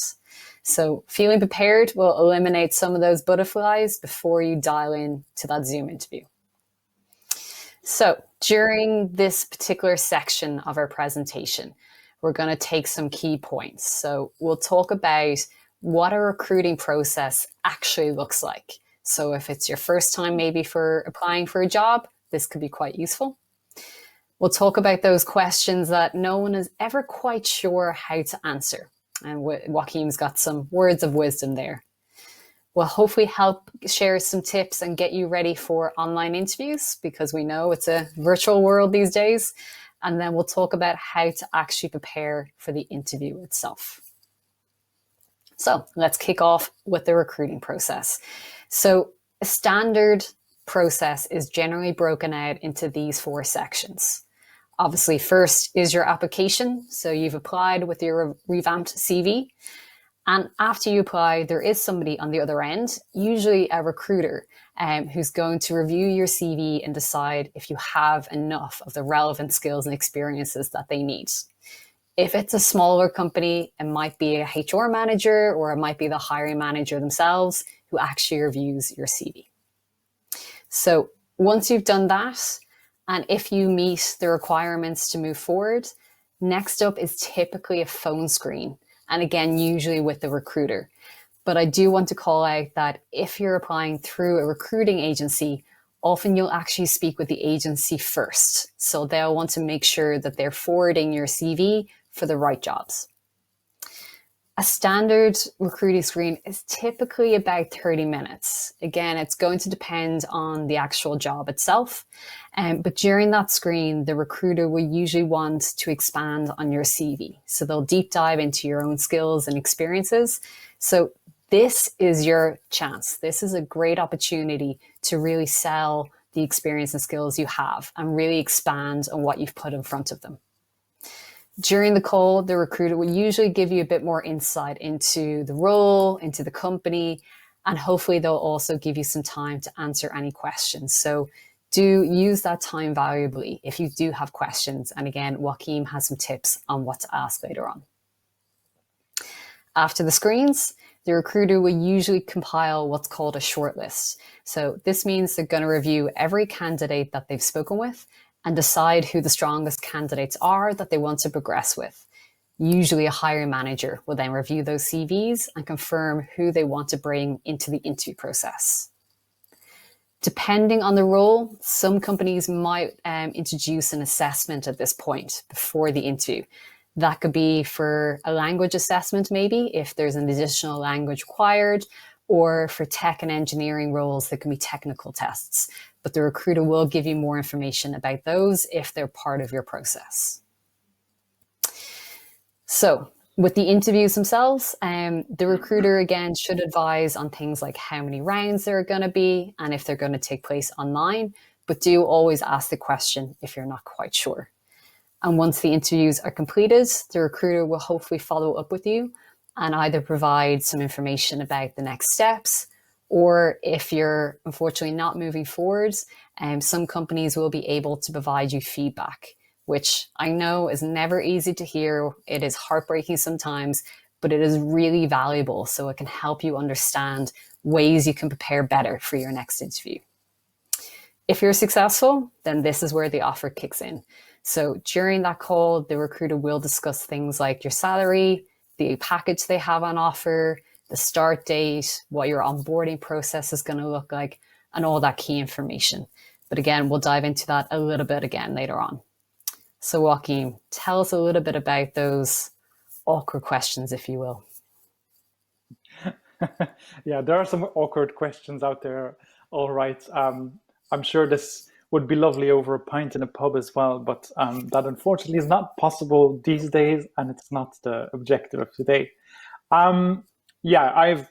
So feeling prepared will eliminate some of those butterflies before you dial in to that Zoom interview. So during this particular section of our presentation, we're going to take some key points. So we'll talk about what a recruiting process actually looks like. So if it's your first time maybe for applying for a job, this could be quite useful. We'll talk about those questions that no one is ever quite sure how to answer. And Joaquim's got some words of wisdom there. We'll hopefully help share some tips and get you ready for online interviews, because we know it's a virtual world these days. And then we'll talk about how to actually prepare for the interview itself. So let's kick off with the recruiting process. So a standard process is generally broken out into these 4 sections. Obviously, first is your application. So you've applied with your revamped CV. And after you apply, there is somebody on the other end, usually a recruiter, who's going to review your CV and decide if you have enough of the relevant skills and experiences that they need. If it's a smaller company, it might be a HR manager or it might be the hiring manager themselves who actually reviews your CV. So once you've done that, and if you meet the requirements to move forward, next up is typically a phone screen. And again, usually with the recruiter. But I do want to call out that if you're applying through a recruiting agency, often you'll actually speak with the agency first. So they'll want to make sure that they're forwarding your CV for the right jobs. A standard recruiting screen is typically about 30 minutes. Again, it's going to depend on the actual job itself. But during that screen, the recruiter will usually want to expand on your CV. So they'll deep dive into your own skills and experiences. So this is your chance. This is a great opportunity to really sell the experience and skills you have and really expand on what you've put in front of them. During the call, the recruiter will usually give you a bit more insight into the role, into the company, and hopefully they'll also give you some time to answer any questions. So do use that time valuably if you do have questions. And again, Joaquim has some tips on what to ask later on. After the screens, the recruiter will usually compile what's called a shortlist. So this means they're going to review every candidate that they've spoken with and decide who the strongest candidates are that they want to progress with. Usually a hiring manager will then review those CVs and confirm who they want to bring into the interview process. Depending on the role, some companies might introduce an assessment at this point before the interview. That could be for a language assessment, maybe, if there's an additional language required, or for tech and engineering roles, there can be technical tests. But the recruiter will give you more information about those if they're part of your process. So with the interviews themselves, the recruiter, again, should advise on things like how many rounds there are going to be and if they're going to take place online. But do always ask the question if you're not quite sure. And once the interviews are completed, the recruiter will hopefully follow up with you and either provide some information about the next steps, or if you're unfortunately not moving forwards, some companies will be able to provide you feedback, which I know is never easy to hear. It is heartbreaking sometimes, but it is really valuable. So it can help you understand ways you can prepare better for your next interview. If you're successful, then this is where the offer kicks in. So during that call, the recruiter will discuss things like your salary, the package they have on offer, the start date, what your onboarding process is going to look like, and all that key information. But again, we'll dive into that a little bit again later on. So Joaquim, tell us a little bit about those awkward questions, if you will. Yeah, there are some awkward questions out there. All right. I'm sure this would be lovely over a pint in a pub as well, but that unfortunately is not possible these days, and it's not the objective of today. Yeah, I've,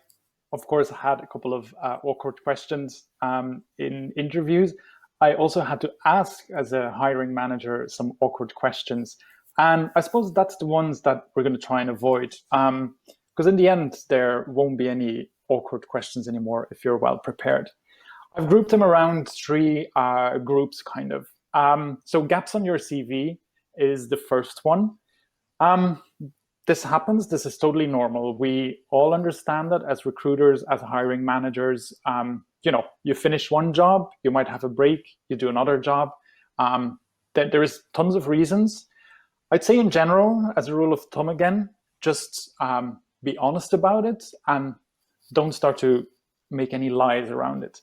of course, had a couple of awkward questions in interviews. I also had to ask, as a hiring manager, some awkward questions. And I suppose that's the ones that we're going to try and avoid. Because in the end, there won't be any awkward questions anymore if you're well prepared. I've grouped them around three groups, kind of. So gaps on your CV is the first one. This happens. This is totally normal. We all understand that as recruiters, as hiring managers. You finish one job, you might have a break, you do another job. There is tons of reasons. I'd say in general, as a rule of thumb again, just be honest about it and don't start to make any lies around it.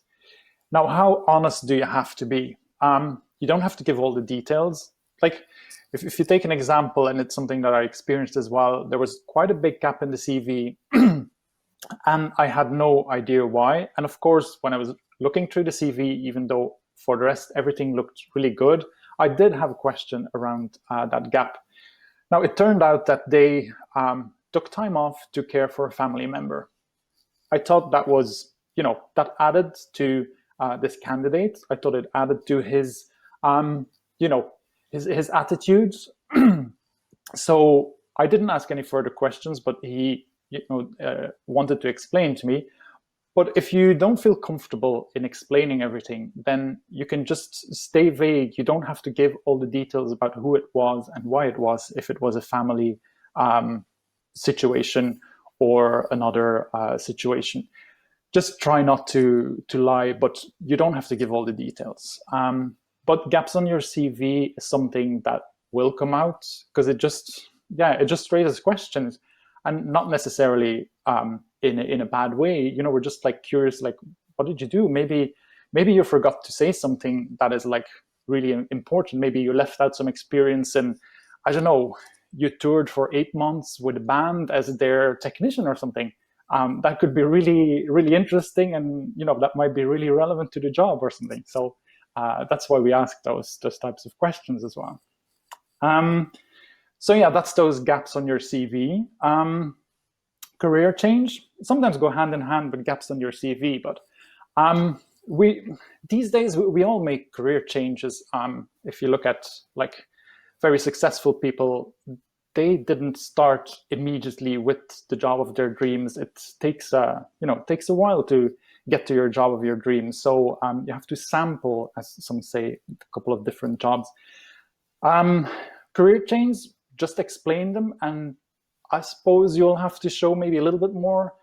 Now, how honest do you have to be? You don't have to give all the details. Like, if you take an example, and it's something that I experienced as well, there was quite a big gap in the CV, and I had no idea why. And of course, when I was looking through the CV, even though for the rest everything looked really good, I did have a question around that gap. Now, it turned out that they took time off to care for a family member. I thought that was, that added to this candidate. I thought it added to his, his attitudes. So I didn't ask any further questions, but he, wanted to explain to me. But if you don't feel comfortable in explaining everything, then you can just stay vague. You don't have to give all the details about who it was and why it was, if it was a family situation or another situation. Just try not to lie, but you don't have to give all the details. But gaps on your CV is something that will come out because it just raises questions, and not necessarily in a bad way. We're just like curious, like, what did you do? Maybe you forgot to say something that is like really important. Maybe you left out some experience, and I don't know, you toured for 8 months with a band as their technician or something. That could be really, really interesting, and that might be really relevant to the job or something. So that's why we ask those types of questions as well. So yeah, that's those gaps on your CV. Career change sometimes go hand in hand with gaps on your CV, but these days we all make career changes. If you look at like very successful people, they didn't start immediately with the job of their dreams. It takes a while to get to your job of your dreams. So you have to sample, as some say, a couple of different jobs. Career change, just explain them, and I suppose you'll have to show maybe a little bit more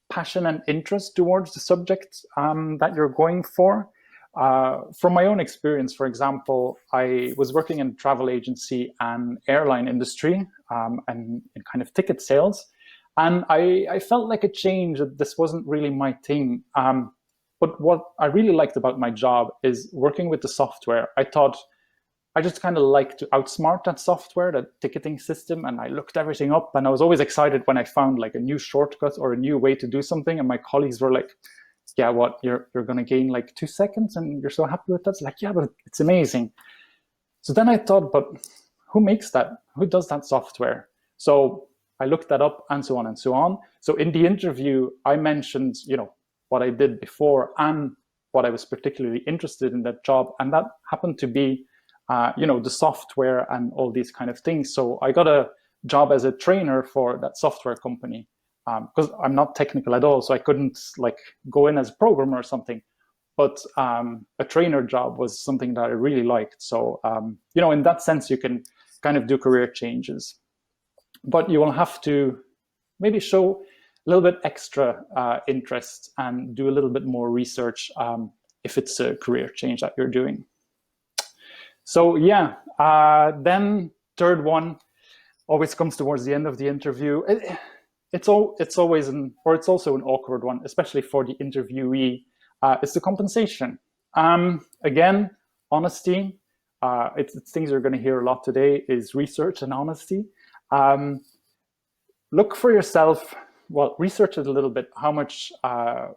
passion and interest towards the subject that you're going for. From my own experience, for example, I was working in a travel agency and airline industry and in kind of ticket sales. And I felt like a change, that this wasn't really my thing. But what I really liked about my job is working with the software. I thought I just kind of like to outsmart that software, that ticketing system, and I looked everything up, and I was always excited when I found like a new shortcut or a new way to do something, and my colleagues were like, yeah, what, you're going to gain like 2 seconds and you're so happy with that? It's like, yeah, but it's amazing. So then I thought, but who makes that? Who does that software? So I looked that up, and so on and so on. So in the interview, I mentioned, what I did before and what I was particularly interested in that job, and that happened to be the software and all these kind of things. So I got a job as a trainer for that software company because I'm not technical at all. So I couldn't like go in as a programmer or something, but a trainer job was something that I really liked. So, in that sense, you can kind of do career changes, but you will have to maybe show a little bit extra interest and do a little bit more research if it's a career change that you're doing. So yeah, then third one always comes towards the end of the interview. It's also an awkward one, especially for the interviewee. It's the compensation. Again, honesty. It's things you're going to hear a lot today is research and honesty. Look for yourself. Well, research it a little bit. How much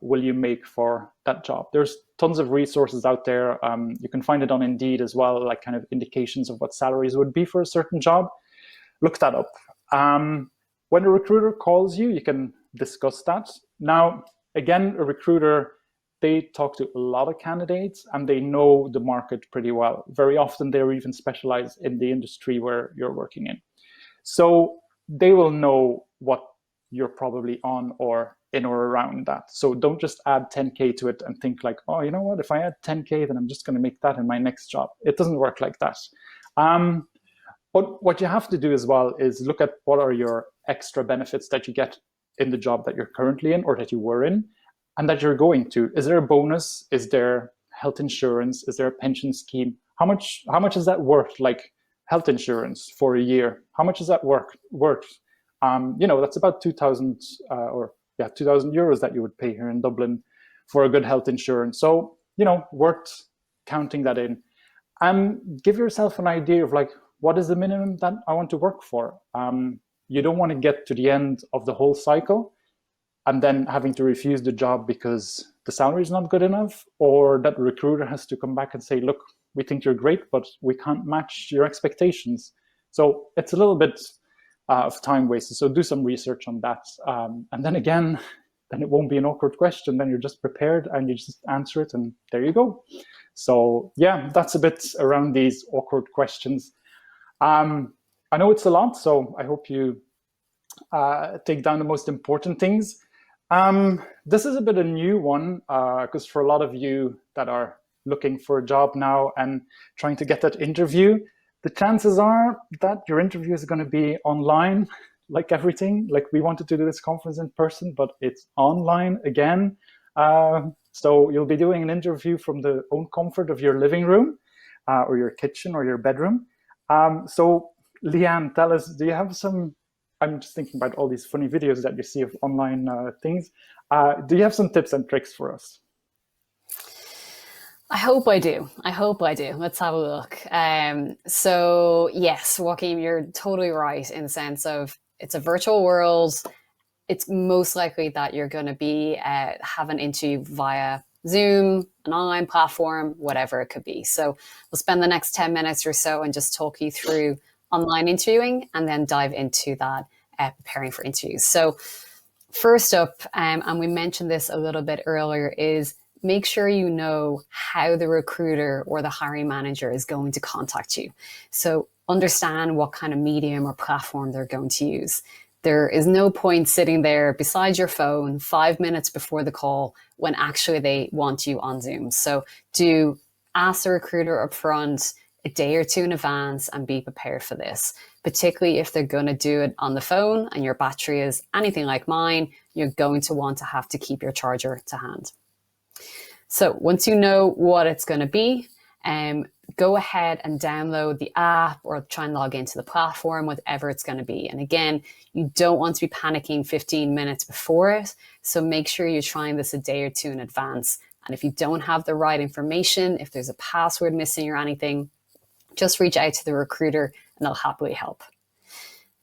will you make for that job? There's tons of resources out there. You can find it on Indeed as well, like kind of indications of what salaries would be for a certain job. Look that up. When a recruiter calls you, you can discuss that. Now, again, a recruiter, they talk to a lot of candidates and they know the market pretty well. Very often, they're even specialized in the industry where you're working in. So they will know what you're probably on or in or around that. So don't just add 10K to it and think like, oh, you know what, if I add 10K, then I'm just going to make that in my next job. It doesn't work like that. But what you have to do as well is look at what are your extra benefits that you get in the job that you're currently in or that you were in and that you're going to. Is there a bonus? Is there health insurance? Is there a pension scheme? How much is that worth? Like health insurance for a year, how much is that worth? That's about 2,000 €2,000 that you would pay here in Dublin for a good health insurance. So, worth counting that in. And give yourself an idea of like, what is the minimum that I want to work for? You don't want to get to the end of the whole cycle and then having to refuse the job because the salary is not good enough, or that recruiter has to come back and say, look, we think you're great, but we can't match your expectations. So it's a little bit of time wasted. So do some research on that. And then again, then it won't be an awkward question. Then you're just prepared and you just answer it and there you go. So yeah, that's a bit around these awkward questions. I know it's a lot, so I hope you take down the most important things. This is a bit a new one because for a lot of you that are looking for a job now and trying to get that interview, the chances are that your interview is going to be online, like everything. Like we wanted to do this conference in person, but it's online again. So you'll be doing an interview from the own comfort of your living room or your kitchen or your bedroom. So Leanne, tell us, do you have some, I'm just thinking about all these funny videos that you see of online things. Do you have some tips and tricks for us? I hope I do. Let's have a look. So yes, Joachim, you're totally right in the sense of it's a virtual world. It's most likely that you're going to be have an interview via Zoom, an online platform, whatever it could be. So we'll spend the next 10 minutes or so and just talk you through online interviewing and then dive into that preparing for interviews. So first up, and we mentioned this a little bit earlier, is make sure you know how the recruiter or the hiring manager is going to contact you. So understand what kind of medium or platform they're going to use. There is no point sitting there beside your phone 5 minutes before the call when actually they want you on Zoom. So do ask the recruiter up front a day or two in advance and be prepared for this, particularly if they're going to do it on the phone and your battery is anything like mine, you're going to want to have to keep your charger to hand. So once you know what it's going to be, go ahead and download the app or try and log into the platform, whatever it's going to be. And again, you don't want to be panicking 15 minutes before it. So make sure you're trying this a day or two in advance. And if you don't have the right information, if there's a password missing or anything, just reach out to the recruiter and they'll happily help.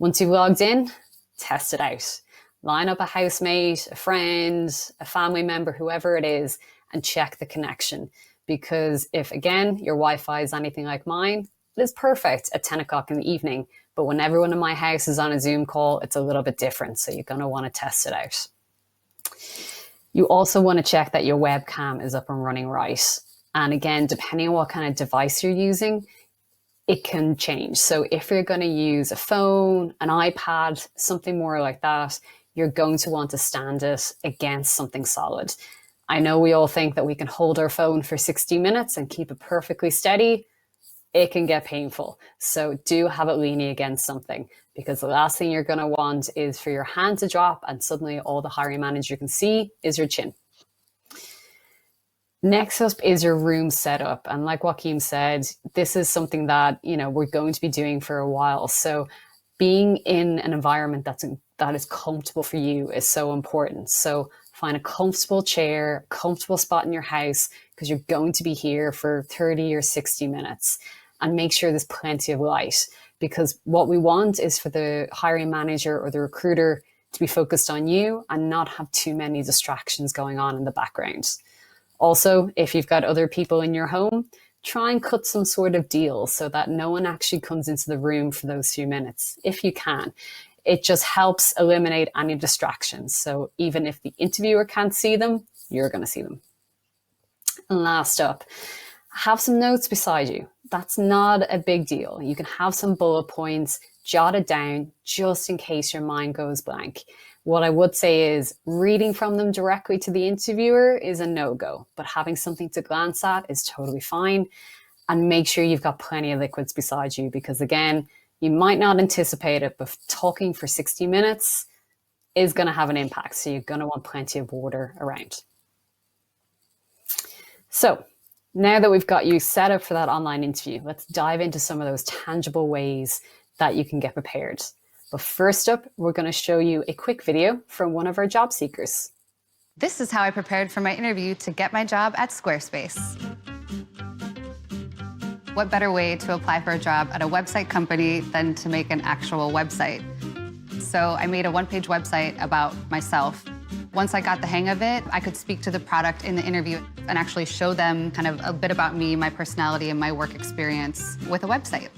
Once you've logged in, test it out. Line up a housemate, a friend, a family member, whoever it is, and check the connection. Because if, again, your Wi-Fi is anything like mine, it is perfect at 10 o'clock in the evening. But when everyone in my house is on a Zoom call, it's a little bit different. So you're going to want to test it out. You also want to check that your webcam is up and running right. And again, depending on what kind of device you're using, it can change. So if you're going to use a phone, an iPad, something more like that, you're going to want to stand it against something solid. I know we all think that we can hold our phone for 60 minutes and keep it perfectly steady. It can get painful. So do have it leaning against something, because the last thing you're going to want is for your hand to drop and suddenly all the hiring manager can see is your chin. Next up is your room setup. And like Joaquin said, this is something that, we're going to be doing for a while. So being in an environment that is comfortable for you is so important. So find a comfortable chair, comfortable spot in your house, because you're going to be here for 30 or 60 minutes. And make sure there's plenty of light, because what we want is for the hiring manager or the recruiter to be focused on you and not have too many distractions going on in the background. Also, if you've got other people in your home, try and cut some sort of deal so that no one actually comes into the room for those few minutes, if you can. It just helps eliminate any distractions. So even if the interviewer can't see them, you're going to see them. And last up, have some notes beside you. That's not a big deal. You can have some bullet points, jot it down just in case your mind goes blank. What I would say is reading from them directly to the interviewer is a no-go, but having something to glance at is totally fine. And make sure you've got plenty of liquids beside you, because again, you might not anticipate it, but talking for 60 minutes is going to have an impact. So you're going to want plenty of water around. So now that we've got you set up for that online interview, let's dive into some of those tangible ways that you can get prepared. But first up, we're going to show you a quick video from one of our job seekers. This is how I prepared for my interview to get my job at Squarespace. What better way to apply for a job at a website company than to make an actual website? So I made a one-page website about myself. Once I got the hang of it, I could speak to the product in the interview and actually show them kind of a bit about me, my personality, and my work experience with a website.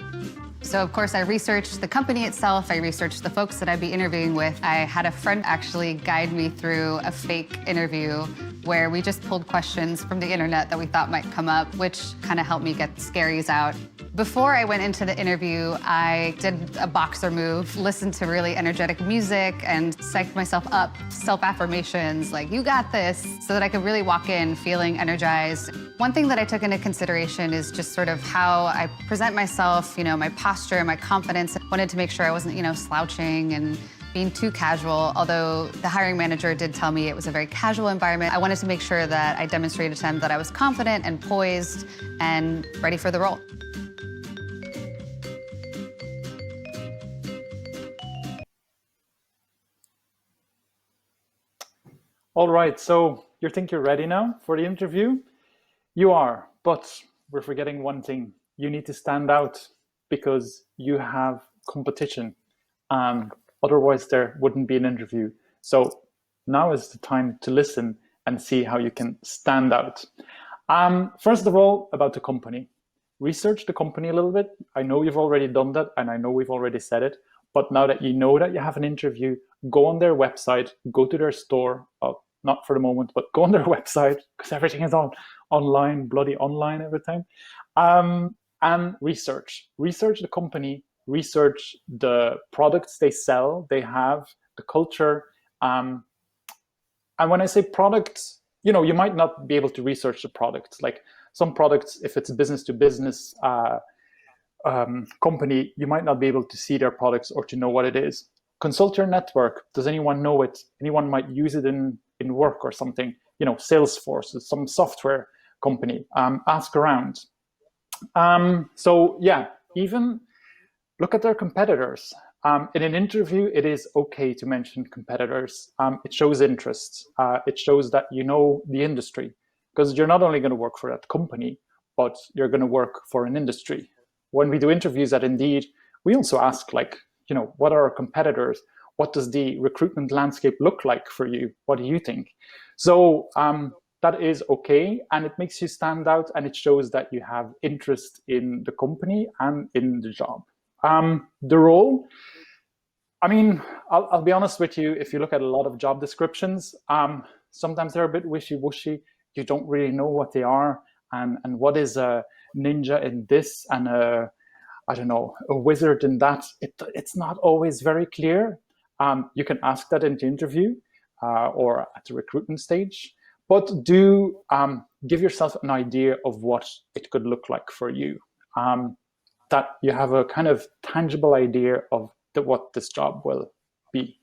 So of course I researched the company itself, I researched the folks that I'd be interviewing with. I had a friend actually guide me through a fake interview where we just pulled questions from the internet that we thought might come up, which kind of helped me get the scaries out. Before I went into the interview, I did a boxer move, listened to really energetic music and psyched myself up, self-affirmations like, you got this, so that I could really walk in feeling energized. One thing that I took into consideration is just sort of how I present myself, my posture, my confidence. I wanted to make sure I wasn't, slouching and being too casual, although the hiring manager did tell me it was a very casual environment. I wanted to make sure that I demonstrated to him that I was confident and poised and ready for the role. All right, so you think you're ready now for the interview? You are, but we're forgetting one thing. You need to stand out because you have competition. Otherwise, there wouldn't be an interview. So now is the time to listen and see how you can stand out. First of all, about the company. Research the company a little bit. I know you've already done that, and I know we've already said it. But now that you know that you have an interview, go on their website, go to their store. Well, not for the moment, but go on their website, because everything is online, bloody online every time. and research the company, research the products they sell, they have, the culture. And when I say products, you might not be able to research the products. Like some products, if it's a business to business company, you might not be able to see their products or to know what it is. Consult your network. Does anyone know it? Anyone might use it in work or something. Salesforce, some software company. Ask around. So yeah, even look at their competitors. In an interview, it is okay to mention competitors. It shows interest. It shows that you know the industry, because you're not only going to work for that company, but you're going to work for an industry. When we do interviews at Indeed, we also ask, like, what are our competitors? What does the recruitment landscape look like for you? What do you think? So that is okay, and it makes you stand out, and it shows that you have interest in the company and in the job. The role, I mean, I'll be honest with you, if you look at a lot of job descriptions, sometimes they're a bit wishy-washy. You don't really know what they are, and what is a ninja in this and a wizard in that. It's not always very clear. You can ask that in the interview or at the recruitment stage, but do give yourself an idea of what it could look like for you. That you have a kind of tangible idea of what this job will be.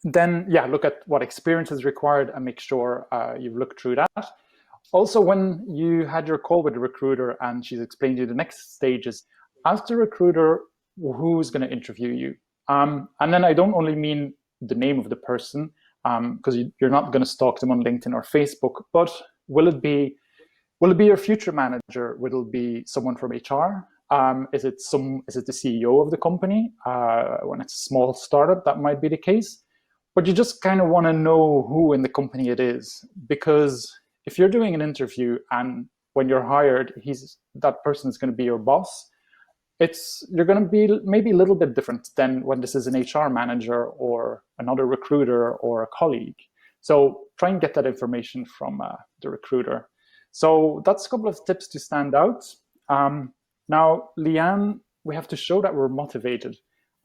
Then, yeah, look at what experience is required and make sure you've looked through that. Also, when you had your call with the recruiter and she's explained to you the next stages, ask the recruiter who's going to interview you. And then I don't only mean the name of the person, because you're not going to stalk them on LinkedIn or Facebook, but will it be your future manager? Will it be someone from HR? Is it the CEO of the company? When it's a small startup, that might be the case. But you just kind of want to know who in the company it is, because if you're doing an interview and when you're hired, that person is going to be your boss, you're going to be maybe a little bit different than when this is an HR manager or another recruiter or a colleague. So try and get that information from the recruiter. So that's a couple of tips to stand out. Now, Leanne, we have to show that we're motivated.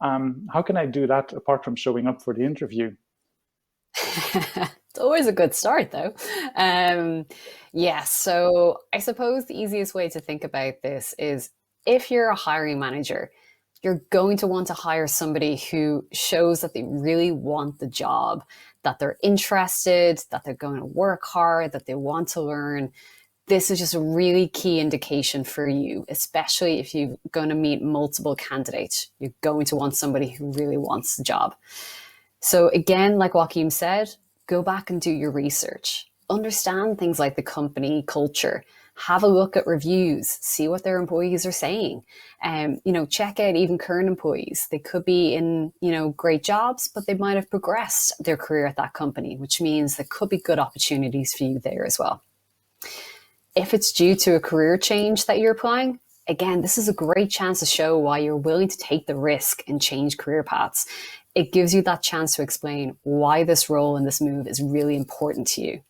How can I do that apart from showing up for the interview? It's always a good start, though. Yeah, so I suppose the easiest way to think about this is if you're a hiring manager, you're going to want to hire somebody who shows that they really want the job, that they're interested, that they're going to work hard, that they want to learn. This is just a really key indication for you, especially if you're going to meet multiple candidates. You're going to want somebody who really wants the job. So again, like Joachim said, go back and do your research. Understand things like the company culture. Have a look at reviews, see what their employees are saying. Check out even current employees. They could be in, great jobs, but they might have progressed their career at that company, which means there could be good opportunities for you there as well. If it's due to a career change that you're applying, again, this is a great chance to show why you're willing to take the risk and change career paths. It gives you that chance to explain why this role and this move is really important to you.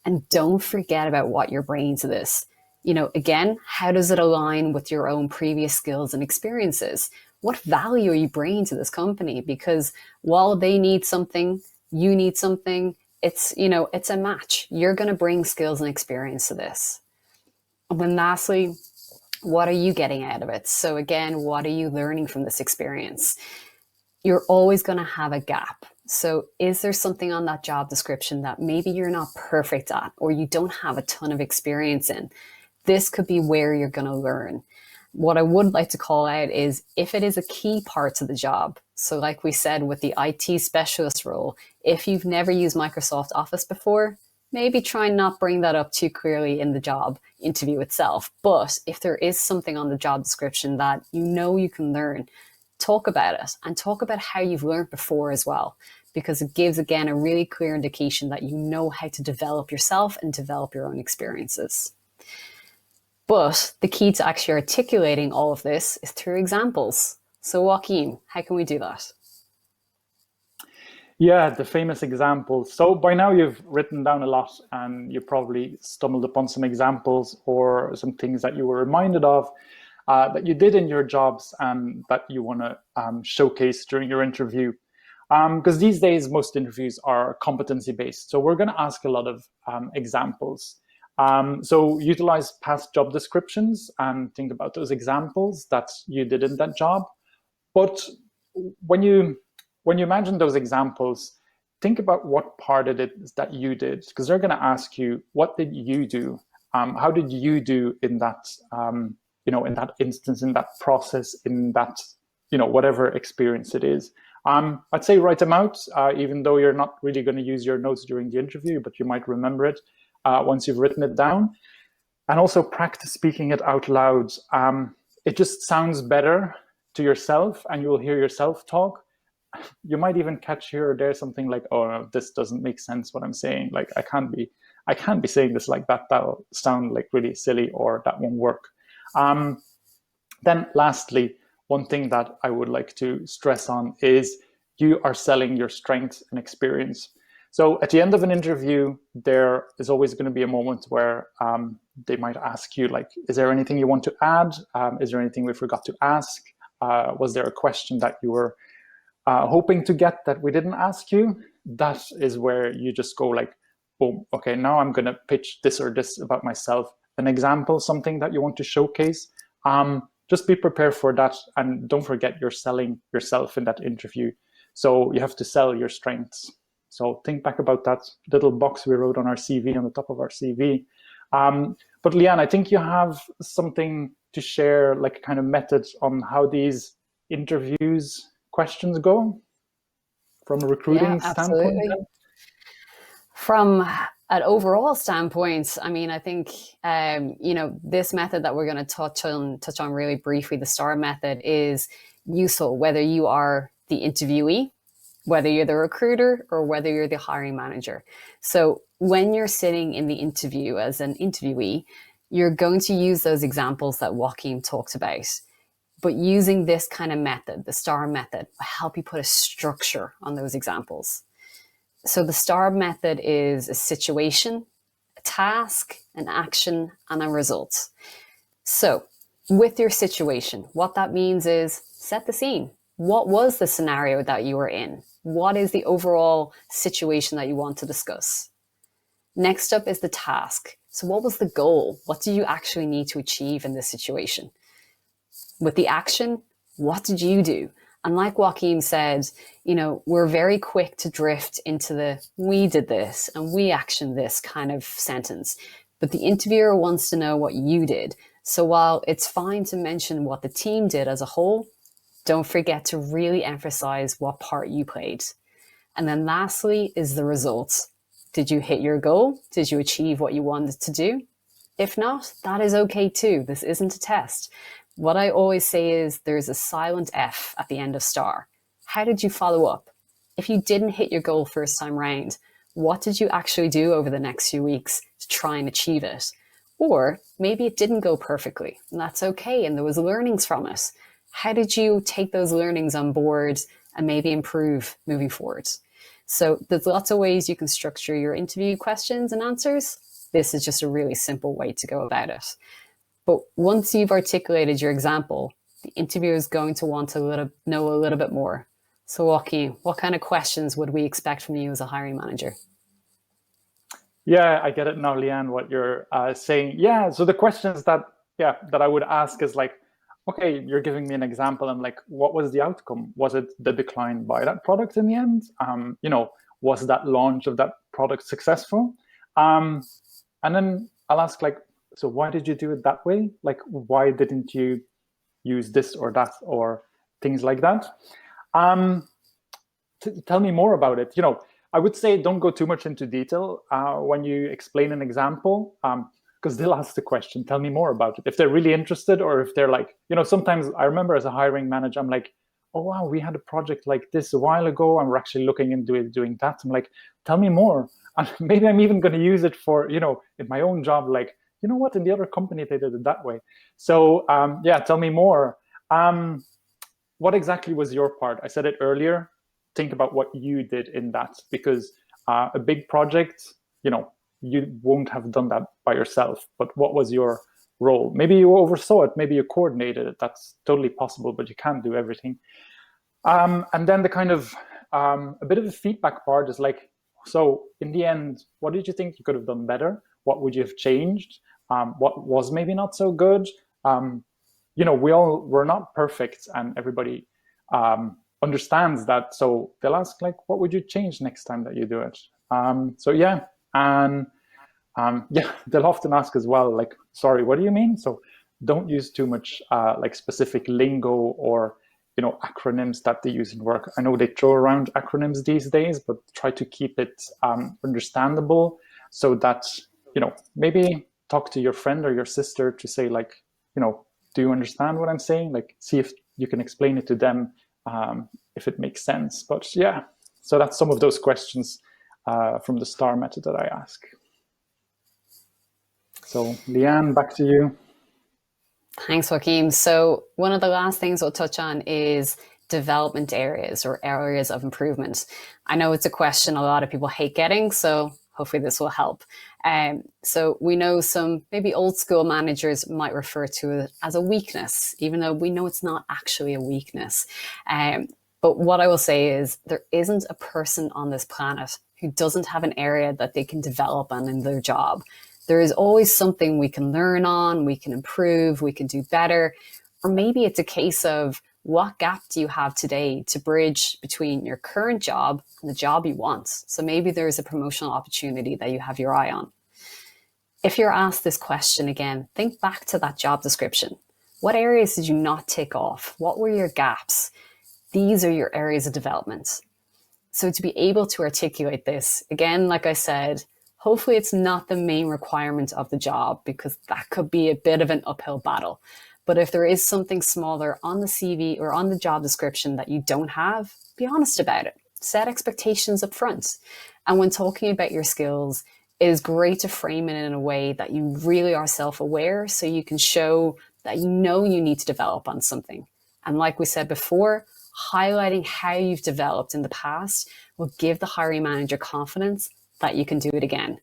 And don't forget about what you're bringing to this. Again, how does it align with your own previous skills and experiences? What value are you bringing to this company? Because while they need something, you need something, it's a match. You're going to bring skills and experience to this. And then lastly, what are you getting out of it? So again, what are you learning from this experience? You're always going to have a gap. So is there something on that job description that maybe you're not perfect at, or you don't have a ton of experience in? This could be where you're going to learn. What I would like to call out is if it is a key part of the job. So like we said with the IT specialist role, if you've never used Microsoft Office before, maybe try and not bring that up too clearly in the job interview itself. But if there is something on the job description that you can learn, talk about it and talk about how you've learned before as well, because it gives, again, a really clear indication that you know how to develop yourself and develop your own experiences. But the key to actually articulating all of this is through examples. So Joachim, how can we do that? Yeah, the famous examples. So by now you've written down a lot and you probably stumbled upon some examples or some things that you were reminded of that you did in your jobs and that you want to showcase during your interview. Because these days, most interviews are competency-based. So we're going to ask a lot of examples. So utilize past job descriptions and think about those examples that you did in that job. But when you imagine those examples, think about what part it is that you did, because they're going to ask you, what did you do? How did you do in that, in that instance, in that process, in that, whatever experience it is? I'd say write them out, even though you're not really going to use your notes during the interview, but you might remember it once you've written it down. And also practice speaking it out loud. It just sounds better to yourself, and you will hear yourself talk. You might even catch here or there something like, oh, no, this doesn't make sense what I'm saying. Like, I can't be saying this like that. That'll sound like really silly, or that won't work. Then lastly, one thing that I would like to stress on is you are selling your strengths and experience. So at the end of an interview, there is always going to be a moment where they might ask you, like, is there anything you want to add? Is there anything we forgot to ask? Was there a question that you were hoping to get that we didn't ask you? That is where you just go like, boom, okay, now I'm going to pitch this or this about myself, an example, something that you want to showcase. Just be prepared for that, and don't forget you're selling yourself in that interview. So you have to sell your strengths. So think back about that little box we wrote on our CV, on the top of our CV. But Leanne, I think you have something to share, like a kind of method on how these interviews questions go from a recruiting standpoint. From an overall standpoint, I mean, I think, this method that we're going to touch on really briefly, the STAR method, is useful whether you are the interviewee, whether you're the recruiter, or whether you're the hiring manager. So when you're sitting in the interview as an interviewee, you're going to use those examples that Joaquin talked about. But using this kind of method, the STAR method, will help you put a structure on those examples. So the STAR method is a situation, a task, an action, and a result. So with your situation, what that means is set the scene. What was the scenario that you were in? What is the overall situation that you want to discuss? Next up is the task. So what was the goal? What do you actually need to achieve in this situation? With the action, what did you do? And like Joaquin said, we're very quick to drift into the we did this and we actioned this kind of sentence. But the interviewer wants to know what you did. So while it's fine to mention what the team did as a whole, don't forget to really emphasize what part you played. And then lastly is the results. Did you hit your goal? Did you achieve what you wanted to do? If not, that is okay too. This isn't a test. What I always say is there's a silent F at the end of STAR. How did you follow up? If you didn't hit your goal first time round, what did you actually do over the next few weeks to try and achieve it? Or maybe it didn't go perfectly, and that's okay, and there was learnings from it. How did you take those learnings on board and maybe improve moving forward? So there's lots of ways you can structure your interview questions and answers. This is just a really simple way to go about it. But once you've articulated your example, the interviewer is going to want to know a little bit more. So Joaquin, what kind of questions would we expect from you as a hiring manager? Yeah, I get it now, Leanne, what you're saying. Yeah, so the questions that I would ask is like, okay, you're giving me an example. I'm like, what was the outcome? Was it the decline by that product in the end? Was that launch of that product successful? And then I'll ask like, so why did you do it that way? Like, why didn't you use this or that or things like that? Tell me more about it. I would say don't go too much into detail when you explain an example, because they'll ask the question, tell me more about it. If they're really interested, or if they're like, sometimes I remember as a hiring manager, I'm like, oh, wow, we had a project like this a while ago, and we're actually looking into it, doing that. I'm like, tell me more. And maybe I'm even going to use it for, in my own job, like, you know what, in the other company, they did it that way. So tell me more. What exactly was your part? I said it earlier. think about what you did in that, because a big project, you won't have done that by yourself. But what was your role? Maybe you oversaw it, maybe you coordinated it. That's totally possible, but you can't do everything. And then the kind of a bit of a feedback part is like, so in the end, what did you think you could have done better? What would you have changed? What was maybe not so good? We're not perfect, and everybody understands that. So they'll ask, like, what would you change next time that you do it? They'll often ask as well, like, sorry, what do you mean? So don't use too much like specific lingo or acronyms that they use in work. I know they throw around acronyms these days, but try to keep it understandable, so that maybe talk to your friend or your sister to say, like, do you understand what I'm saying? Like, see if you can explain it to them, if it makes sense. But yeah, so that's some of those questions from the STAR method that I ask. So Leanne, back to you. Thanks, Joachim. So one of the last things we'll touch on is development areas or areas of improvement. I know it's a question a lot of people hate getting, so hopefully this will help. So we know some maybe old school managers might refer to it as a weakness, even though we know it's not actually a weakness. But what I will say is there isn't a person on this planet who doesn't have an area that they can develop on in their job. There is always something we can learn on, we can improve, we can do better. Or maybe it's a case of, what gap do you have today to bridge between your current job and the job you want? So maybe there's a promotional opportunity that you have your eye on. If you're asked this question again, think back to that job description. What areas did you not tick off? What were your gaps? These are your areas of development. So to be able to articulate this, again, like I said, hopefully it's not the main requirement of the job, because that could be a bit of an uphill battle. But if there is something smaller on the CV or on the job description that you don't have, be honest about it. Set expectations up front. And when talking about your skills, it is great to frame it in a way that you really are self-aware, so you can show that you need to develop on something. And like we said before, highlighting how you've developed in the past will give the hiring manager confidence that you can do it again.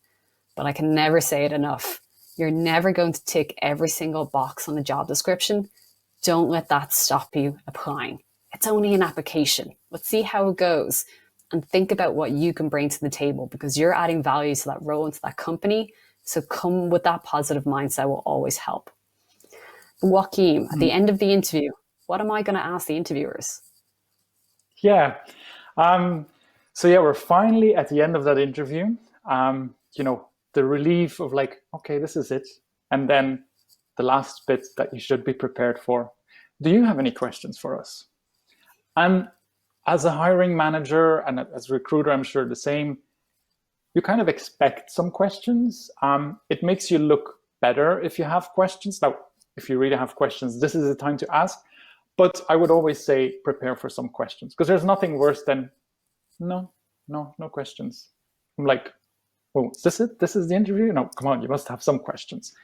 But I can never say it enough. You're never going to tick every single box on the job description. Don't let that stop you applying. It's only an application. Let's see how it goes. And think about what you can bring to the table, because you're adding value to that role and to that company. So come with that positive mindset will always help. Joachim, at the end of the interview, what am I going to ask the interviewers? Yeah. We're finally at the end of that interview. The relief of like, okay, this is it. And then the last bit that you should be prepared for. Do you have any questions for us? And as a hiring manager and as a recruiter, I'm sure the same, you kind of expect some questions. It makes you look better if you have questions. Now, if you really have questions, this is the time to ask. But I would always say prepare for some questions, because there's nothing worse than no questions. I'm like, oh, is this it? This is the interview? No, come on, you must have some questions.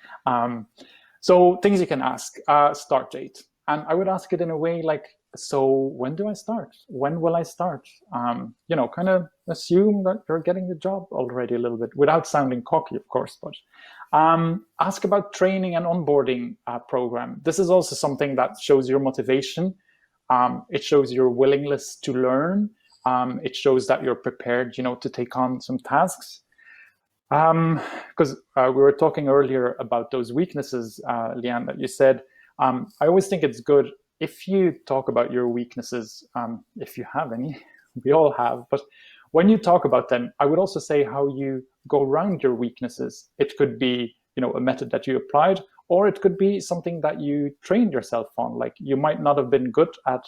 So things you can ask, start date. And I would ask it in a way like, so when do I start? When will I start? Kind of assume that you're getting the job already a little bit, without sounding cocky, of course. But ask about training and onboarding program. This is also something that shows your motivation. It shows your willingness to learn. It shows that you're prepared, to take on some tasks. Because we were talking earlier about those weaknesses, Leanne, that you said. I always think it's good if you talk about your weaknesses, if you have any. We all have, but when you talk about them, I would also say how you go around your weaknesses. It could be, a method that you applied, or it could be something that you trained yourself on. Like, you might not have been good at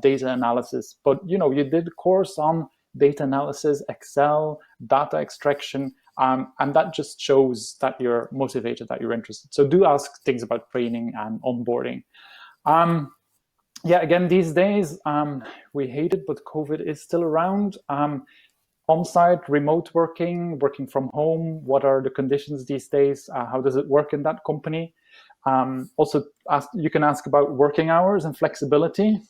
data analysis, but you did a course on data analysis, Excel, data extraction, and that just shows that you're motivated, that you're interested. So do ask things about training and onboarding. Again, these days, we hate it, but COVID is still around. On-site, remote working from home, what are the conditions these days? How does it work in that company? Also, you can ask about working hours and flexibility.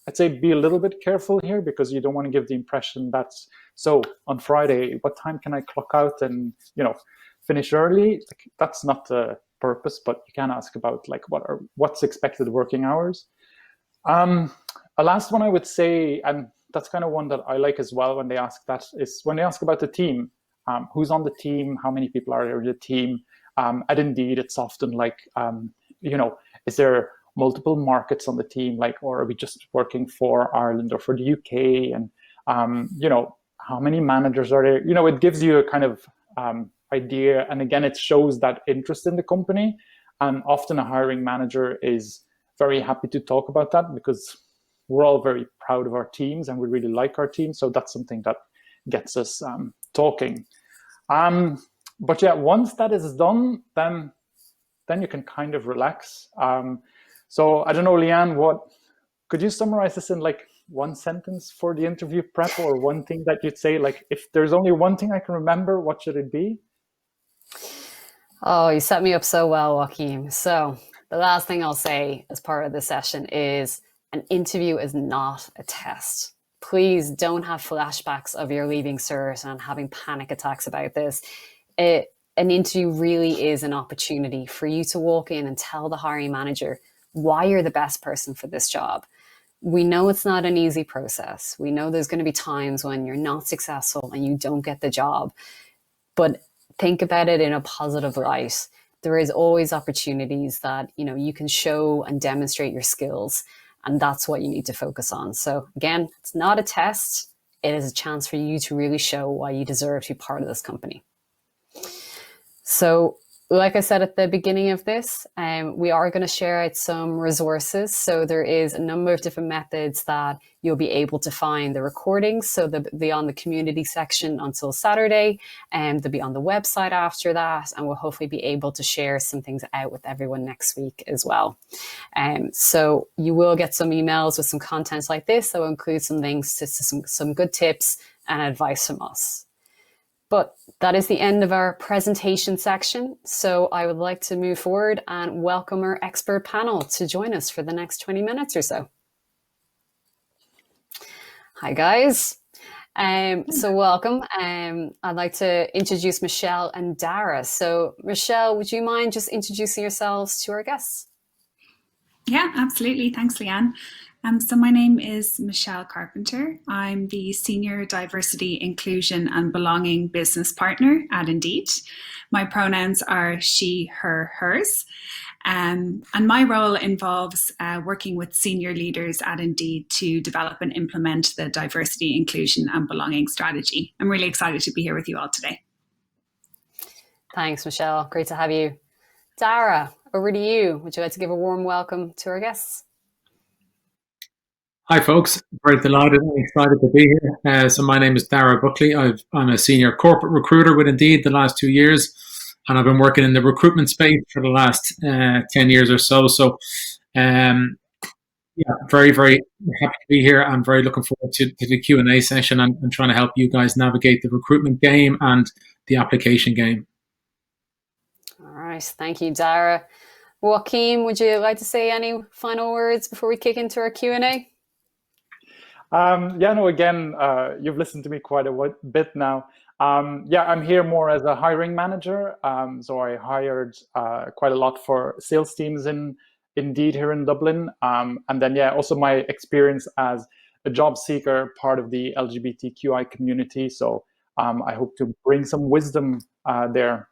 I'd say be a little bit careful here, because you don't want to give the impression that, so on Friday, what time can I clock out and, finish early? Like, that's not the purpose, but you can ask about like what's expected working hours. A last one I would say, and that's kind of one that I like as well when they ask that, is when they ask about the team. Who's on the team? How many people are there in the team? At Indeed, it's often like, is there multiple markets on the team, like, or are we just working for Ireland or for the UK? And how many managers are there? It gives you a kind of idea, and again, it shows that interest in the company. And often a hiring manager is very happy to talk about that, because we're all very proud of our teams and we really like our team. So that's something that gets us talking. But yeah, once that is done, then you can kind of relax. So I don't know, Leanne, could you summarize this in like one sentence for the interview prep, or one thing that you'd say, like, if there's only one thing I can remember, what should it be? Oh, you set me up so well, Joachim. So the last thing I'll say as part of this session is an interview is not a test. Please don't have flashbacks of your leaving cert and having panic attacks about this. An interview really is an opportunity for you to walk in and tell the hiring manager why you're the best person for this job. We know it's not an easy process. We know there's going to be times when you're not successful and you don't get the job, but think about it in a positive light. There is always opportunities that, you can show and demonstrate your skills, and that's what you need to focus on. So again, it's not a test. It is a chance for you to really show why you deserve to be part of this company. So like I said at the beginning of this, we are going to share out some resources. So there is a number of different methods that you'll be able to find the recordings. So they'll be on the community section until Saturday, and they'll be on the website after that. And we'll hopefully be able to share some things out with everyone next week as well. So you will get some emails with some content like this. So we'll include some links to some good tips and advice from us. But that is the end of our presentation section. So I would like to move forward and welcome our expert panel to join us for the next 20 minutes or so. Hi, guys. So welcome. I'd like to introduce Michelle and Dara. So Michelle, would you mind just introducing yourselves to our guests? Yeah, absolutely. Thanks, Leanne. So my name is Michelle Carpenter. I'm the Senior Diversity, Inclusion and Belonging Business Partner at Indeed. My pronouns are she, her, hers. And my role involves working with senior leaders at Indeed to develop and implement the diversity, inclusion and belonging strategy. I'm really excited to be here with you all today. Thanks, Michelle. Great to have you. Dara, over to you. Would you like to give a warm welcome to our guests? Hi, folks. Very delighted and excited to be here. So my name is Dara Buckley. I'm a senior corporate recruiter with Indeed the last 2 years, and I've been working in the recruitment space for the last 10 years or so. So, very, very happy to be here. I'm very looking forward to the Q&A session and trying to help you guys navigate the recruitment game and the application game. All right. Thank you, Dara. Joachim, would you like to say any final words before we kick into our Q&A? Again, you've listened to me quite a bit now. I'm here more as a hiring manager. So I hired quite a lot for sales teams in Indeed here in Dublin. And then, also my experience as a job seeker, part of the LGBTQI community. So I hope to bring some wisdom there.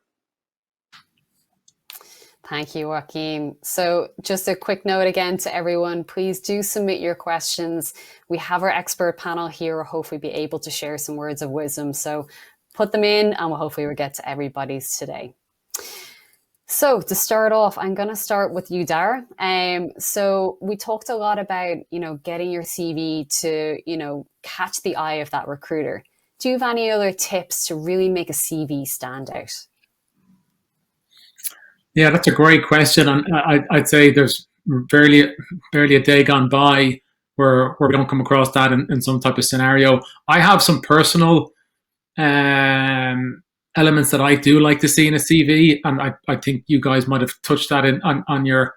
Thank you, Joachim. So just a quick note again to everyone, please do submit your questions. We have our expert panel here. We'll hopefully be able to share some words of wisdom. So put them in and we'll hopefully get to everybody's today. So to start off, I'm going to start with you, Dara. So we talked a lot about, getting your CV to, catch the eye of that recruiter. Do you have any other tips to really make a CV stand out? Yeah, that's a great question. And I'd say there's barely a day gone by where we don't come across that in some type of scenario. I have some personal elements that I do like to see in a CV, and I think you guys might have touched that on your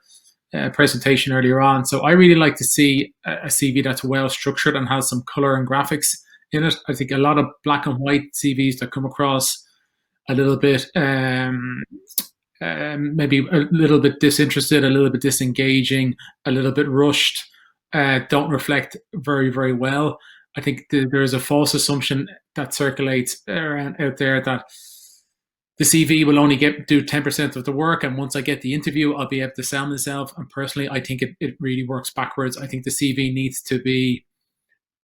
presentation earlier on. So I really like to see a CV that's well structured and has some color and graphics in it. I think a lot of black and white CVs that come across a little bit maybe a little bit disinterested, a little bit disengaging, a little bit rushed, don't reflect very, very well. I think there is a false assumption that circulates out there that the CV will only do 10% of the work, and once I get the interview, I'll be able to sell myself. And personally, I think it really works backwards. I think the CV needs to be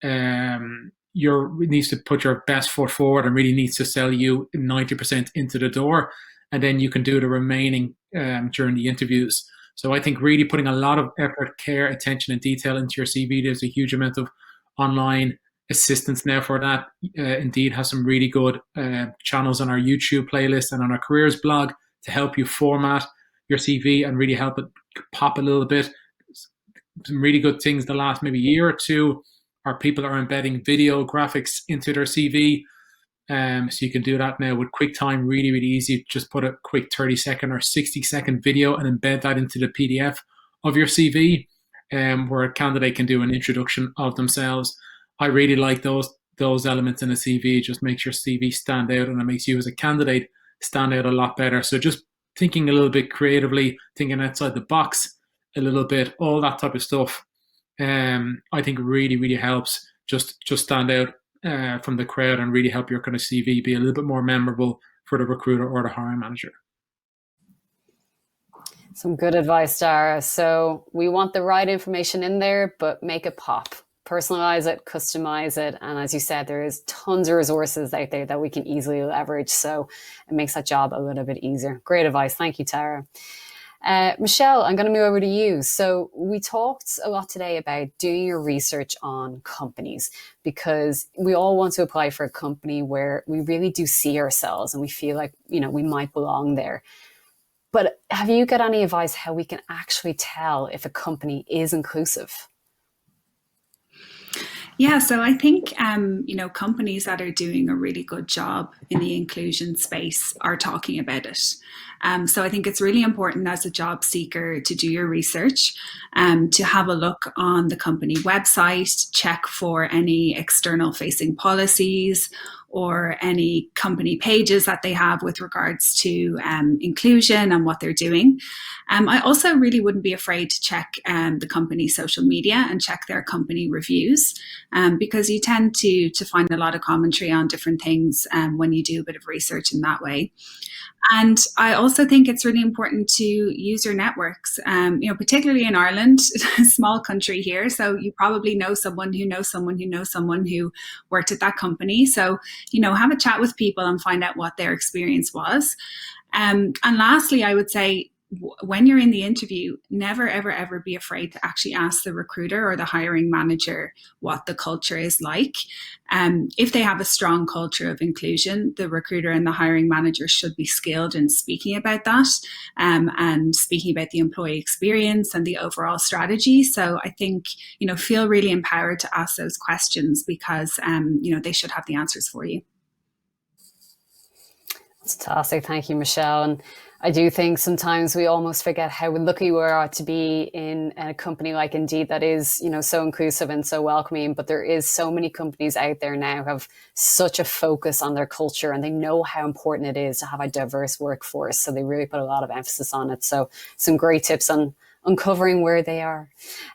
needs to put your best foot forward and really needs to sell you 90% into the door, and then you can do the remaining during the interviews. So I think really putting a lot of effort, care, attention, and detail into your CV. There's a huge amount of online assistance now for that. Indeed has some really good channels on our YouTube playlist and on our careers blog to help you format your CV and really help it pop a little bit. Some really good things the last maybe year or two are people are embedding video graphics into their CV. So you can do that now with QuickTime, really, really easy. Just put a quick 30-second or 60-second video and embed that into the PDF of your CV, where a candidate can do an introduction of themselves. I really like those elements in a CV. It just makes your CV stand out, and it makes you as a candidate stand out a lot better. So just thinking a little bit creatively, thinking outside the box a little bit, all that type of stuff, I think really, really helps just stand out from the crowd and really help your kind of CV be a little bit more memorable for the recruiter or the hiring manager. Some good advice, Dara. So we want the right information in there, but make it pop. Personalize it, customize it. And as you said, there is tons of resources out there that we can easily leverage. So it makes that job a little bit easier. Great advice. Thank you, Tara. Michelle, I'm going to move over to you. So we talked a lot today about doing your research on companies, because we all want to apply for a company where we really do see ourselves and we feel like, we might belong there. But have you got any advice how we can actually tell if a company is inclusive? Yeah, so I think, companies that are doing a really good job in the inclusion space are talking about it. So I think it's really important as a job seeker to do your research, to have a look on the company website, check for any external facing policies or any company pages that they have with regards to inclusion and what they're doing. I also really wouldn't be afraid to check the company's social media and check their company reviews, because you tend to find a lot of commentary on different things when you do a bit of research in that way. And I also think it's really important to use your networks, particularly in Ireland, a small country here. So you probably know someone who knows someone who knows someone who worked at that company. So, have a chat with people and find out what their experience was. And lastly, I would say, when you're in the interview, never, ever, ever be afraid to actually ask the recruiter or the hiring manager what the culture is like. If they have a strong culture of inclusion, the recruiter and the hiring manager should be skilled in speaking about that, and speaking about the employee experience and the overall strategy. So I think, feel really empowered to ask those questions, because, they should have the answers for you. Fantastic. Thank you, Michelle. And I do think sometimes we almost forget how lucky we are to be in a company like Indeed that is, so inclusive and so welcoming. But there is so many companies out there now who have such a focus on their culture, and they know how important it is to have a diverse workforce. So they really put a lot of emphasis on it. So some great tips on uncovering where they are.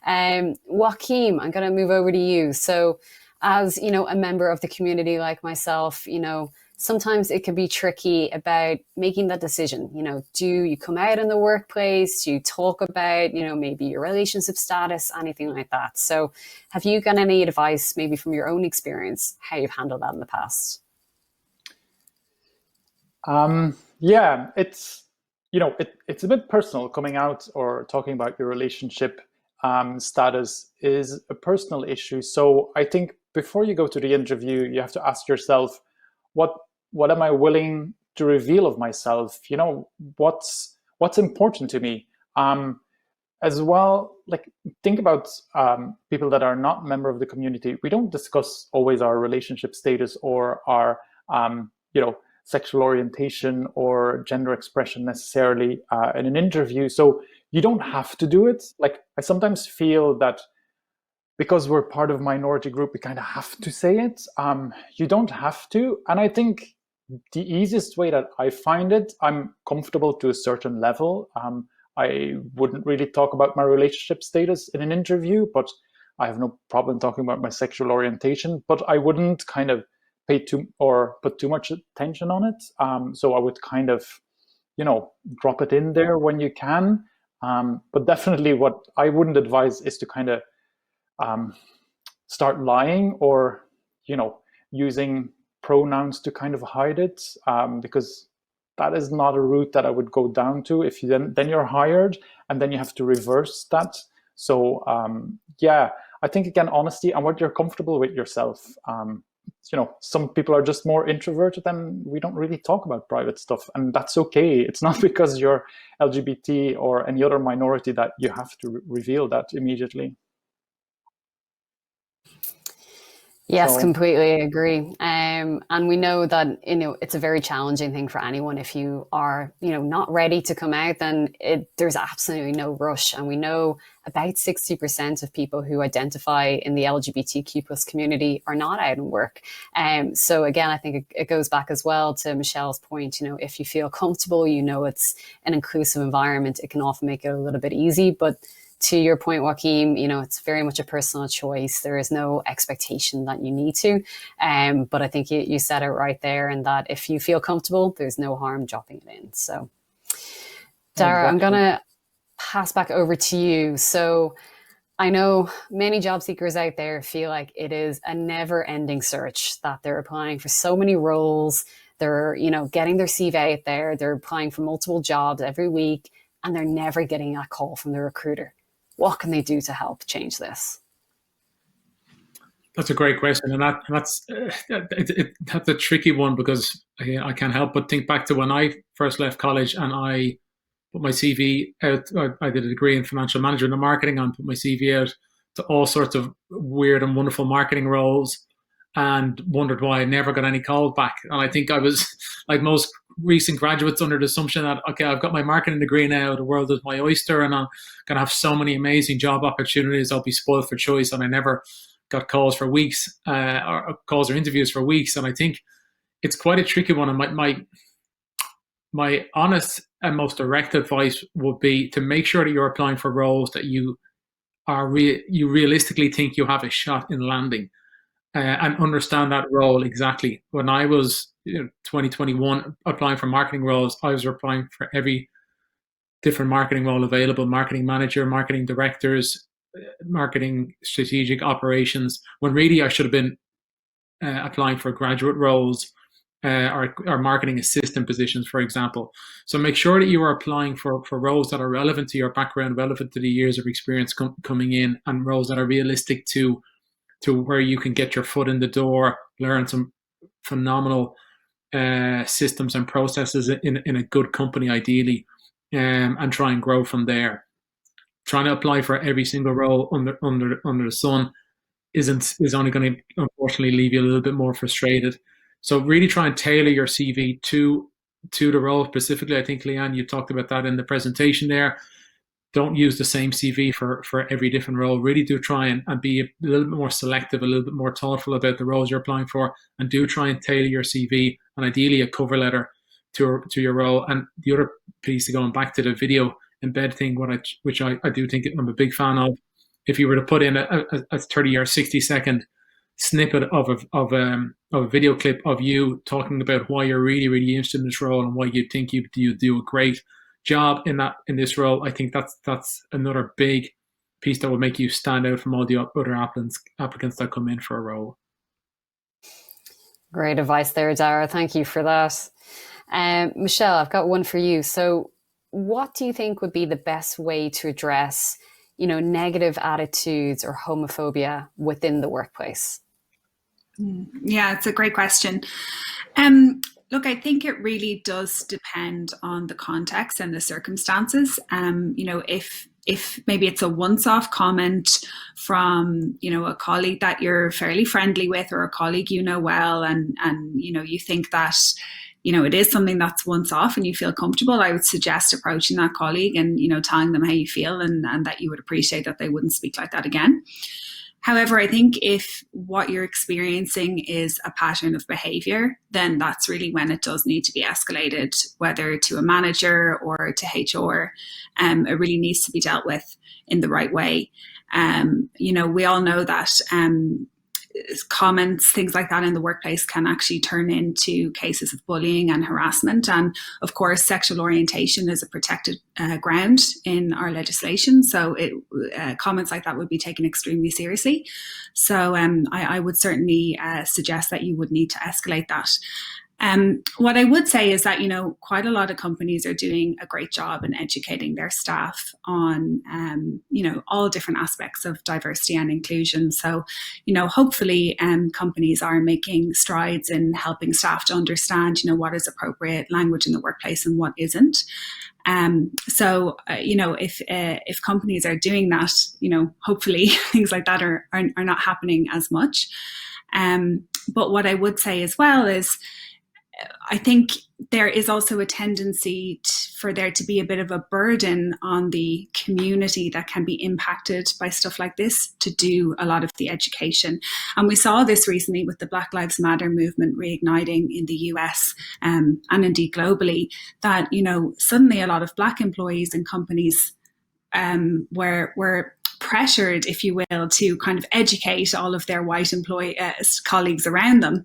Joachim, I'm going to move over to you. So as, a member of the community like myself, sometimes it can be tricky about making that decision. Do you come out in the workplace? Do you talk about, maybe your relationship status, anything like that? So have you got any advice, maybe from your own experience, how you've handled that in the past? Yeah, it's, it's a bit personal. Coming out or talking about your relationship status is a personal issue. So I think before you go to the interview, you have to ask yourself, what am I willing to reveal of myself? What's important to me? As well, think about people that are not member of the community. We don't discuss always our relationship status or our, sexual orientation or gender expression necessarily in an interview. So you don't have to do it. Like, I sometimes feel that because we're part of a minority group, we kind of have to say it. You don't have to. And I think the easiest way that I find it, I'm comfortable to a certain level. I wouldn't really talk about my relationship status in an interview, but I have no problem talking about my sexual orientation, but I wouldn't kind of put too much attention on it. So I would kind of, drop it in there when you can. But definitely what I wouldn't advise is to kind of start lying or, using pronouns to kind of hide it, because that is not a route that I would go down to. If you then you're hired and then you have to reverse that. So I think, again, honesty and what you're comfortable with yourself. Some people are just more introverted and we don't really talk about private stuff, and that's okay. It's not because you're LGBT or any other minority that you have to reveal that immediately. Yes, completely agree. And we know that, it's a very challenging thing for anyone. If you are, not ready to come out, then there's absolutely no rush. And we know about 60% of people who identify in the LGBTQ plus community are not out in work. So again, I think it goes back as well to Michelle's point, if you feel comfortable, it's an inclusive environment, it can often make it a little bit easy. But to your point, Joaquim, it's very much a personal choice. There is no expectation that you need to. But I think you said it right there, and that if you feel comfortable, there's no harm dropping it in. So, Dara, exactly. I'm going to pass back over to you. So I know many job seekers out there feel like it is a never-ending search, that they're applying for so many roles. They're, getting their CV out there. They're applying for multiple jobs every week, and they're never getting a call from the recruiter. What can they do to help change this? That's a great question, and that's a tricky one, because I can't help but think back to when I first left college and I put my CV out. I did a degree in financial management and marketing, and put my CV out to all sorts of weird and wonderful marketing roles, and wondered why I never got any call back. And I think I was, like most recent graduates, under the assumption that, okay, I've got my marketing degree now, the world is my oyster, and I'm going to have so many amazing job opportunities, I'll be spoiled for choice. And I never got calls for weeks, or calls or interviews for weeks. And I think it's quite a tricky one. And my honest and most direct advice would be to make sure that you're applying for roles that you realistically think you have a shot in landing. And understand that role exactly. When I was 2021 applying for marketing roles, I was applying for every different marketing role available: marketing manager, marketing directors, marketing strategic operations, when really I should have been applying for graduate roles or marketing assistant positions, for example. So make sure that you are applying for roles that are relevant to your background, relevant to the years of experience coming in, and roles that are realistic to where you can get your foot in the door, learn some phenomenal systems and processes in a good company, ideally, and try and grow from there. Trying to apply for every single role under the sun is only going to, unfortunately, leave you a little bit more frustrated. So really try and tailor your CV to the role specifically. I think, Leanne, you talked about that in the presentation there. Don't use the same CV for every different role. Really do try and be a little bit more selective, a little bit more thoughtful about the roles you're applying for, and do try and tailor your CV and ideally a cover letter to your role. And the other piece, going back to the video embed thing, which I do think I'm a big fan of, if you were to put in a 30 or 60 second snippet of a video clip of you talking about why you're really, really interested in this role and why you think you do a great job in this role, I think that's another big piece that will make you stand out from all the other applicants that come in for a role. Great advice there, Dara. Thank you for that. Michelle, I've got one for you. So what do you think would be the best way to address, negative attitudes or homophobia within the workplace? Yeah, it's a great question. Look, I think it really does depend on the context and the circumstances. If maybe it's a once-off comment from, a colleague that you're fairly friendly with, or a colleague well, and you think that it is something that's once off and you feel comfortable, I would suggest approaching that colleague and, telling them how you feel and that you would appreciate that they wouldn't speak like that again. However, I think if what you're experiencing is a pattern of behavior, then that's really when it does need to be escalated, whether to a manager or to HR. It really needs to be dealt with in the right way. We all know that comments, things like that in the workplace can actually turn into cases of bullying and harassment. And of course, sexual orientation is a protected ground in our legislation. So comments like that would be taken extremely seriously. So I would certainly suggest that you would need to escalate that. What I would say is that, quite a lot of companies are doing a great job in educating their staff on, all different aspects of diversity and inclusion. So, hopefully companies are making strides in helping staff to understand, what is appropriate language in the workplace and what isn't. If companies are doing that, hopefully things like that are not happening as much. But what I would say as well is, I think there is also a tendency for there to be a bit of a burden on the community that can be impacted by stuff like this to do a lot of the education. And we saw this recently with the Black Lives Matter movement reigniting in the US and indeed globally, that, suddenly a lot of Black employees and companies were pressured, if you will, to kind of educate all of their white colleagues around them.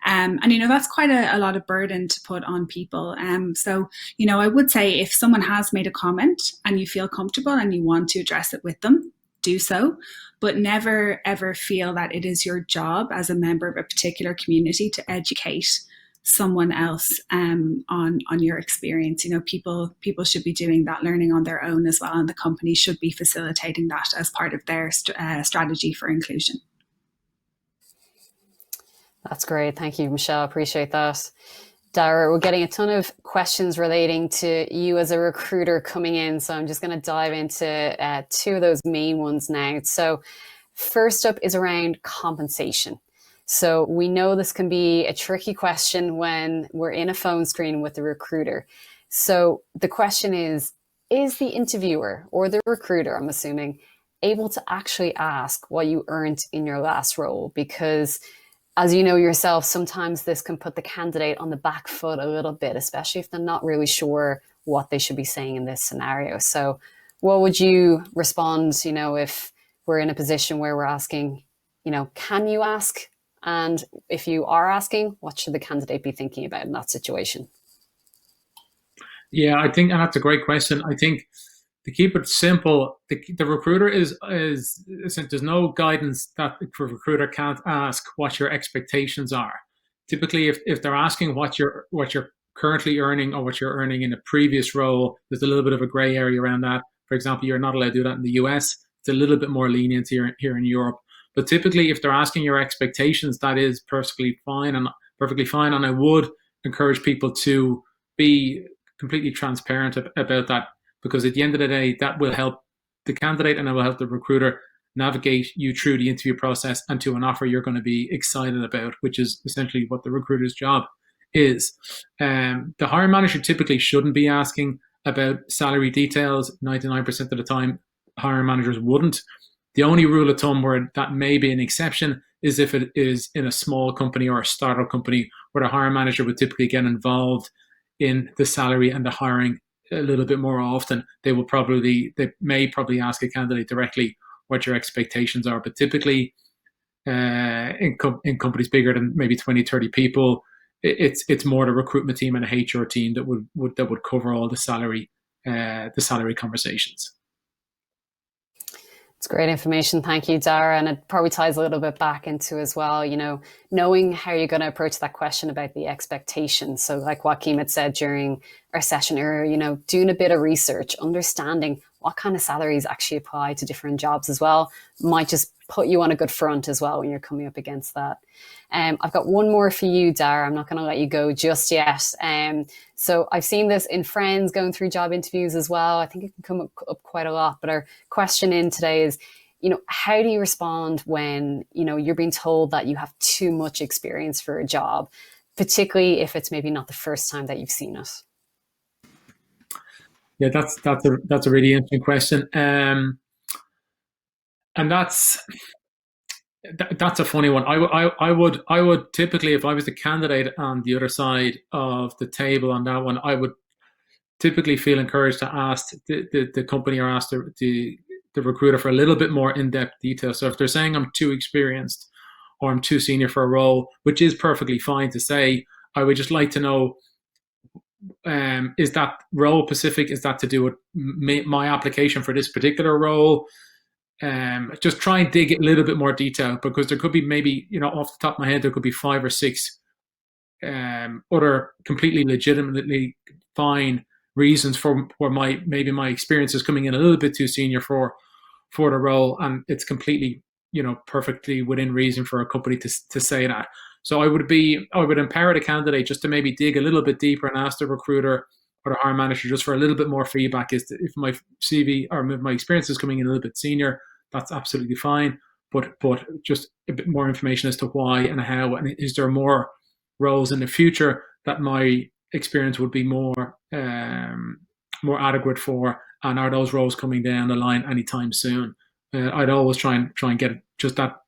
And that's quite a lot of burden to put on people. So I would say if someone has made a comment and you feel comfortable and you want to address it with them, do so, but never ever feel that it is your job as a member of a particular community to educate someone else on your experience. People should be doing that learning on their own as well, and the company should be facilitating that as part of their strategy for inclusion. That's great. Thank you, Michelle. Appreciate that. Dara, we're getting a ton of questions relating to you as a recruiter coming in, so I'm just going to dive into two of those main ones now. So first up is around compensation. So we know this can be a tricky question when we're in a phone screen with the recruiter. So the question is the interviewer or the recruiter, I'm assuming, able to actually ask what you earned in your last role? Because as you know yourself, sometimes this can put the candidate on the back foot a little bit, especially if they're not really sure what they should be saying in this scenario. So what would you respond, if we're in a position where we're asking, can you ask? And if you are asking, what should the candidate be thinking about in that situation? Yeah, I think that's a great question. I think to keep it simple, the recruiter is there's no guidance that the recruiter can't ask what your expectations are. Typically, if they're asking what you're currently earning or what you're earning in a previous role, there's a little bit of a gray area around that. For example, you're not allowed to do that in the US. It's a little bit more lenient here in Europe. But typically, if they're asking your expectations, that is perfectly fine. And I would encourage people to be completely transparent about that, because at the end of the day, that will help the candidate and it will help the recruiter navigate you through the interview process and to an offer you're going to be excited about, which is essentially what the recruiter's job is. The hiring manager typically shouldn't be asking about salary details. 99% of the time, hiring managers wouldn't. The only rule of thumb where that may be an exception is if it is in a small company or a startup company where the hiring manager would typically get involved in the salary and the hiring a little bit more often. They may probably ask a candidate directly what your expectations are. But typically in companies bigger than maybe 20, 30 people, it's more the recruitment team and the HR team that would cover all the salary conversations. It's great information. Thank you, Dara. And it probably ties a little bit back into as well, knowing how you're going to approach that question about the expectations. So like Joaquim had said during our session earlier, doing a bit of research, understanding what kind of salaries actually apply to different jobs as well, might just put you on a good front as well when you're coming up against that. I've got one more for you, Dara. I'm not going to let you go just yet. So I've seen this in friends going through job interviews as well. I think it can come up quite a lot. But our question in today is, how do you respond when, you're being told that you have too much experience for a job? particularly if it's maybe not the first time that you've seen it? Yeah, that's a really interesting question, and that's a funny one. I would typically, if I was the candidate on the other side of the table on that one, I would typically feel encouraged to ask the company, or ask the recruiter for a little bit more in-depth detail. So if they're saying I'm too experienced or I'm too senior for a role, which is perfectly fine to say, I would just like to know, is that role specific? Is that to do with my application for this particular role? Just try and dig a little bit more detail, because there could be, maybe, off the top of my head, there could be 5 or 6 other completely legitimately fine reasons for my experience is coming in a little bit too senior for the role, and it's completely, perfectly within reason for a company to say that. So I would empower the candidate just to maybe dig a little bit deeper and ask the recruiter or the hiring manager just for a little bit more feedback. Is if my CV or my experience is coming in a little bit senior, that's absolutely fine. But just a bit more information as to why and how, and is there more roles in the future that my experience would be more adequate for, and are those roles coming down the line anytime soon? I'd always try and get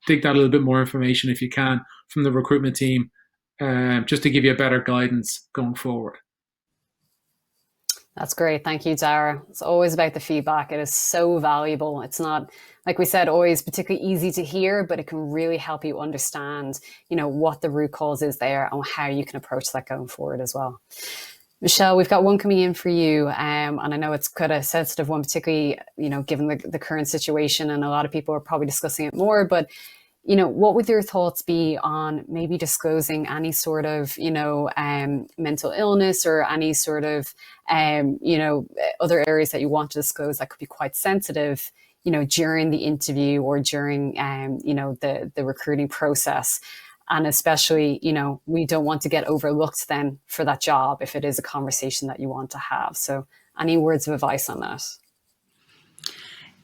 dig that little bit more information if you can from the recruitment team, just to give you a better guidance going forward. That's great. Thank you, Dara. It's always about the feedback. It is so valuable. It's not, like we said, always particularly easy to hear, but it can really help you understand, what the root cause is there and how you can approach that going forward as well. Michelle, we've got one coming in for you. And I know it's quite a sensitive one, particularly, given the current situation, and a lot of people are probably discussing it more, but what would your thoughts be on maybe disclosing any sort of, mental illness, or any sort of, other areas that you want to disclose that could be quite sensitive, during the interview or during, the recruiting process? And especially, we don't want to get overlooked then for that job if it is a conversation that you want to have. So any words of advice on that?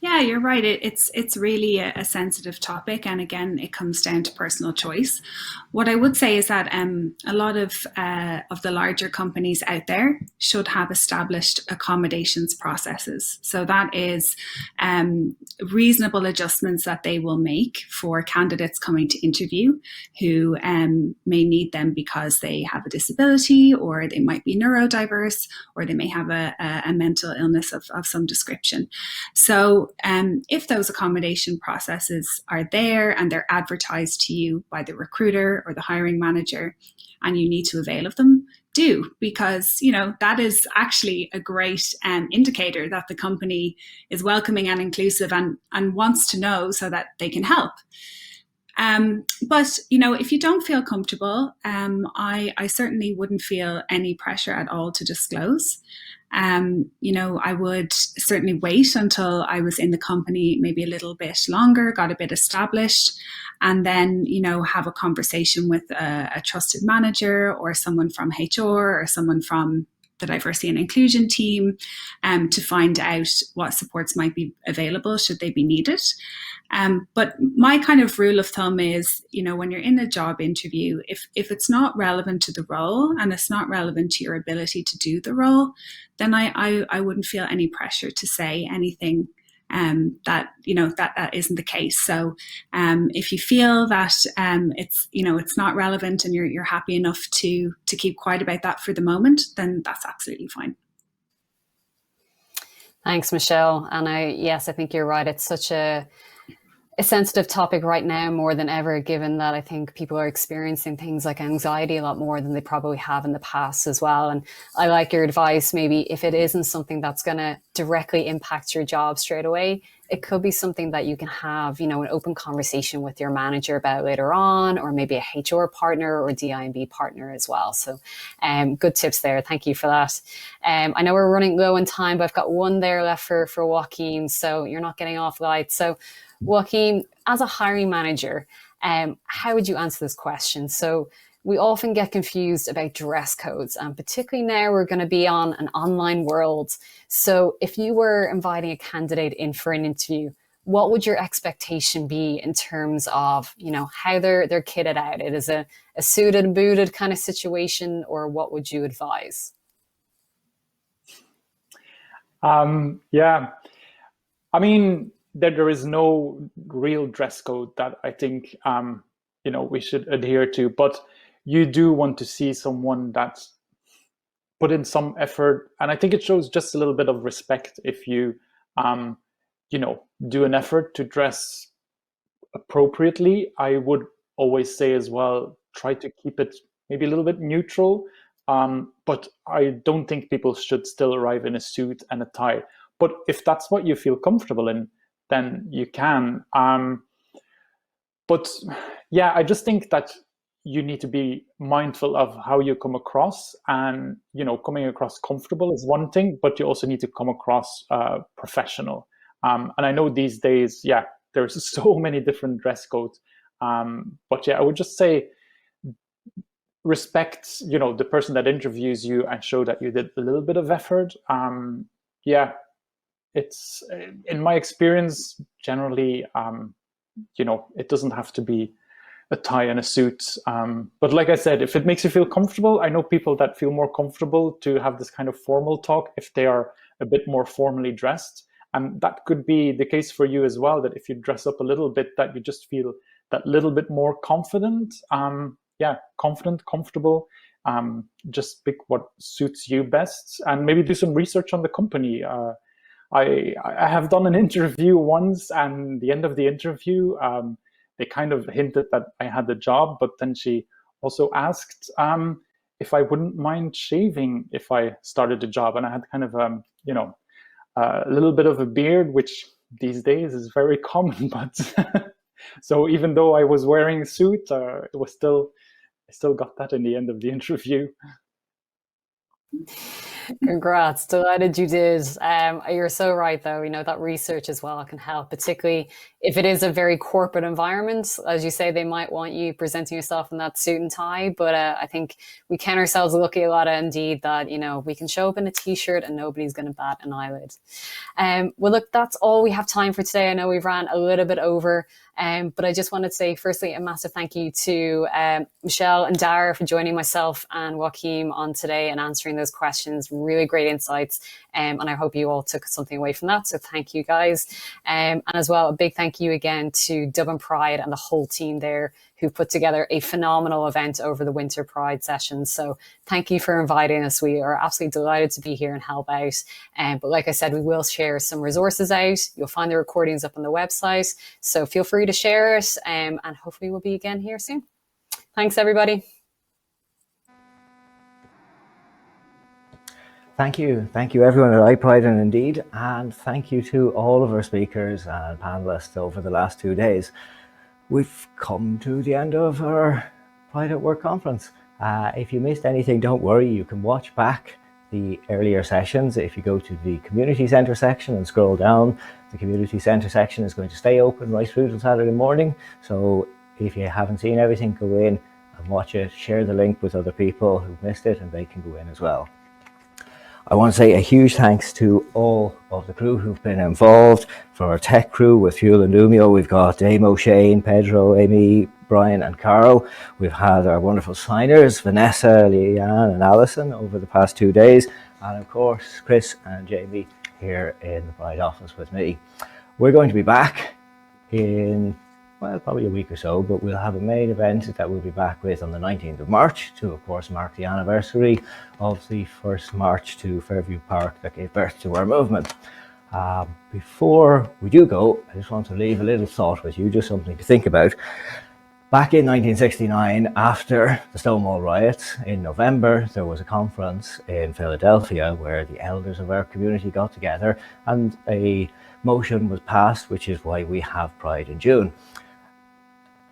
Yeah, you're right. It's really a sensitive topic. And again, it comes down to personal choice. What I would say is that a lot of the larger companies out there should have established accommodations processes. So that is reasonable adjustments that they will make for candidates coming to interview who may need them because they have a disability, or they might be neurodiverse, or they may have a mental illness of some description. So if those accommodation processes are there and they're advertised to you by the recruiter or the hiring manager, and you need to avail of them, do, because that is actually a great indicator that the company is welcoming and inclusive and wants to know so that they can help. But if you don't feel comfortable, I certainly wouldn't feel any pressure at all to disclose. I would certainly wait until I was in the company maybe a little bit longer, got a bit established, and then, have a conversation with a trusted manager or someone from HR or someone from the diversity and inclusion team to find out what supports might be available should they be needed. But my kind of rule of thumb is, when you're in a job interview, if it's not relevant to the role and it's not relevant to your ability to do the role, then I wouldn't feel any pressure to say anything that isn't the case. So if you feel that it's not relevant and you're happy enough to keep quiet about that for the moment, then that's absolutely fine. Thanks, Michelle. And I think you're right. It's such a sensitive topic right now, more than ever, given that I think people are experiencing things like anxiety a lot more than they probably have in the past as well. And I like your advice, maybe if it isn't something that's going to directly impact your job straight away, it could be something that you can have, an open conversation with your manager about later on, or maybe a HR partner or DI&B partner as well. So good tips there. Thank you for that. I know we're running low on time, but I've got one there left for Joaquin, so you're not getting off light. So Joaquin, as a hiring manager, how would you answer this question? So we often get confused about dress codes, and particularly now we're going to be on an online world. So if you were inviting a candidate in for an interview, what would your expectation be in terms of, how they're kitted out? It is a suited and booted kind of situation, or what would you advise? Yeah, I mean, there is no real dress code that I think we should adhere to, but you do want to see someone that's put in some effort, and I think it shows just a little bit of respect if you do an effort to dress appropriately. I would always say as well, try to keep it maybe a little bit neutral, but I don't think people should still arrive in a suit and a tie. But if that's what you feel comfortable in, then you can. But yeah, I just think that you need to be mindful of how you come across, and coming across comfortable is one thing, but you also need to come across professional. And I know these days, there's so many different dress codes. But yeah, I would just say respect, the person that interviews you, and show that you did a little bit of effort. It's, in my experience, generally, it doesn't have to be a tie and a suit. But like I said, if it makes you feel comfortable, I know people that feel more comfortable to have this kind of formal talk if they are a bit more formally dressed. And that could be the case for you as well, that if you dress up a little bit, that you just feel that little bit more confident. Confident, comfortable. Just pick what suits you best, and maybe do some research on the company. I have done an interview once, and the end of the interview, they kind of hinted that I had the job, but then she also asked if I wouldn't mind shaving if I started the job. And I had kind of, a little bit of a beard, which these days is very common. But so even though I was wearing a suit, I still got that in the end of the interview. Congrats, delighted you did. You're so right, though. That research as well can help, particularly if it is a very corporate environment. As you say, they might want you presenting yourself in that suit and tie, but I think we count ourselves lucky a lot, indeed, that we can show up in a t-shirt and nobody's going to bat an eyelid. Well, look, that's all we have time for today. I know we've ran a little bit over, but I just wanted to say, firstly, a massive thank you to Michelle and Dara for joining myself and Joachim on today and answering those questions. Really great insights, and I hope you all took something away from that. So thank you, guys. And as well, a big thank you again to Dublin Pride and the whole team there, who put together a phenomenal event over the Winter Pride sessions. So thank you for inviting us. We are absolutely delighted to be here and help out. But like I said, we will share some resources out. You'll find the recordings up on the website. So feel free to share it, and hopefully we'll be again here soon. Thanks, everybody. Thank you everyone at iPride and Indeed, and thank you to all of our speakers and panelists over the last 2 days. We've come to the end of our Pride at Work conference. If you missed anything, don't worry, you can watch back the earlier sessions. If you go to the Community Centre section and scroll down, the Community Centre section is going to stay open right through till Saturday morning. So if you haven't seen everything, go in and watch it, share the link with other people who've missed it, and they can go in as well. I want to say a huge thanks to all of the crew who've been involved. For our tech crew with Fuel and Lumio, we've got Damo, Shane, Pedro, Amy, Brian and Carol. We've had our wonderful signers, Vanessa, Leanne and Alison over the past 2 days. And of course, Chris and Jamie here in the Pride office with me. We're going to be back in, well, probably a week or so, but we'll have a main event that we'll be back with on the 19th of March to, of course, mark the anniversary of the first march to Fairview Park that gave birth to our movement. Before we do go, I just want to leave a little thought with you, just something to think about. Back in 1969, after the Stonewall riots in November, there was a conference in Philadelphia where the elders of our community got together and a motion was passed, which is why we have Pride in June.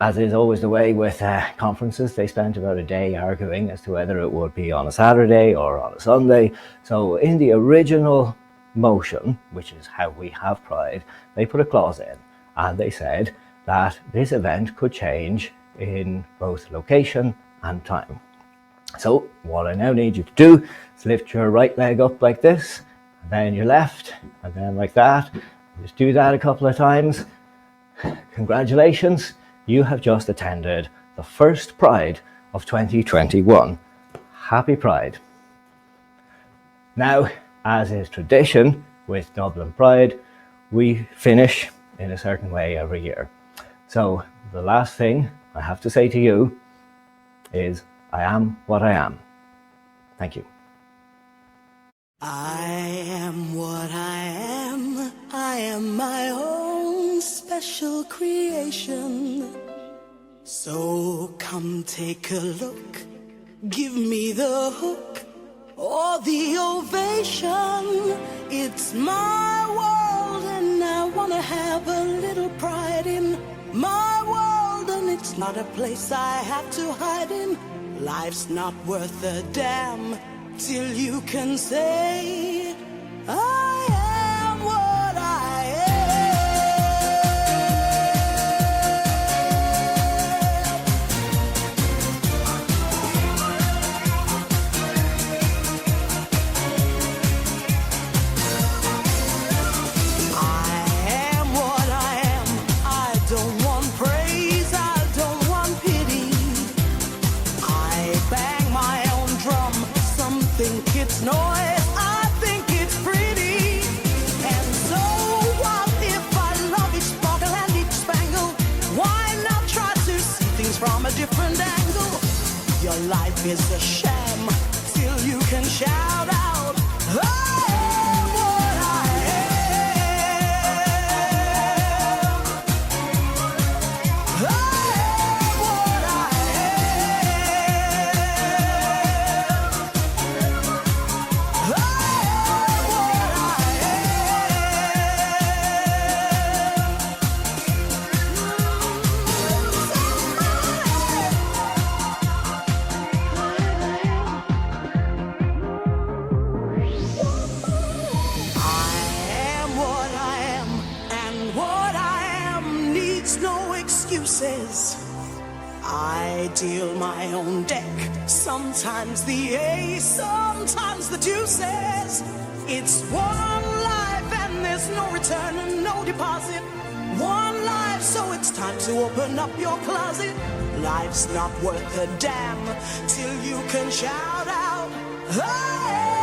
As is always the way with conferences, they spent about a day arguing as to whether it would be on a Saturday or on a Sunday. So in the original motion, which is how we have Pride, they put a clause in and they said that this event could change in both location and time. So what I now need you to do is lift your right leg up like this, and then your left, and then like that, Just do that a couple of times. Congratulations, you have just attended the first Pride of 2021. Happy Pride. Now, as is tradition with Dublin Pride, we finish in a certain way every year. So the last thing I have to say to you is, I am what I am. Thank you. I am what I am. I am my own special creation. So come take a look. Give me the hook or the ovation. It's my world and I wanna have a little pride in my world, and it's not a place I have to hide in. Life's not worth a damn till you can say, I am what I noise, I think it's pretty. And so what if I love each sparkle and each spangle? Why not try to see things from a different angle? Your life is a sham till you can shout out, I am what I am. I am what I I deal my own deck, sometimes the ace, sometimes the deuces. It's one life and there's no return and no deposit. One life, so it's time to open up your closet. Life's not worth a damn till you can shout out, hey!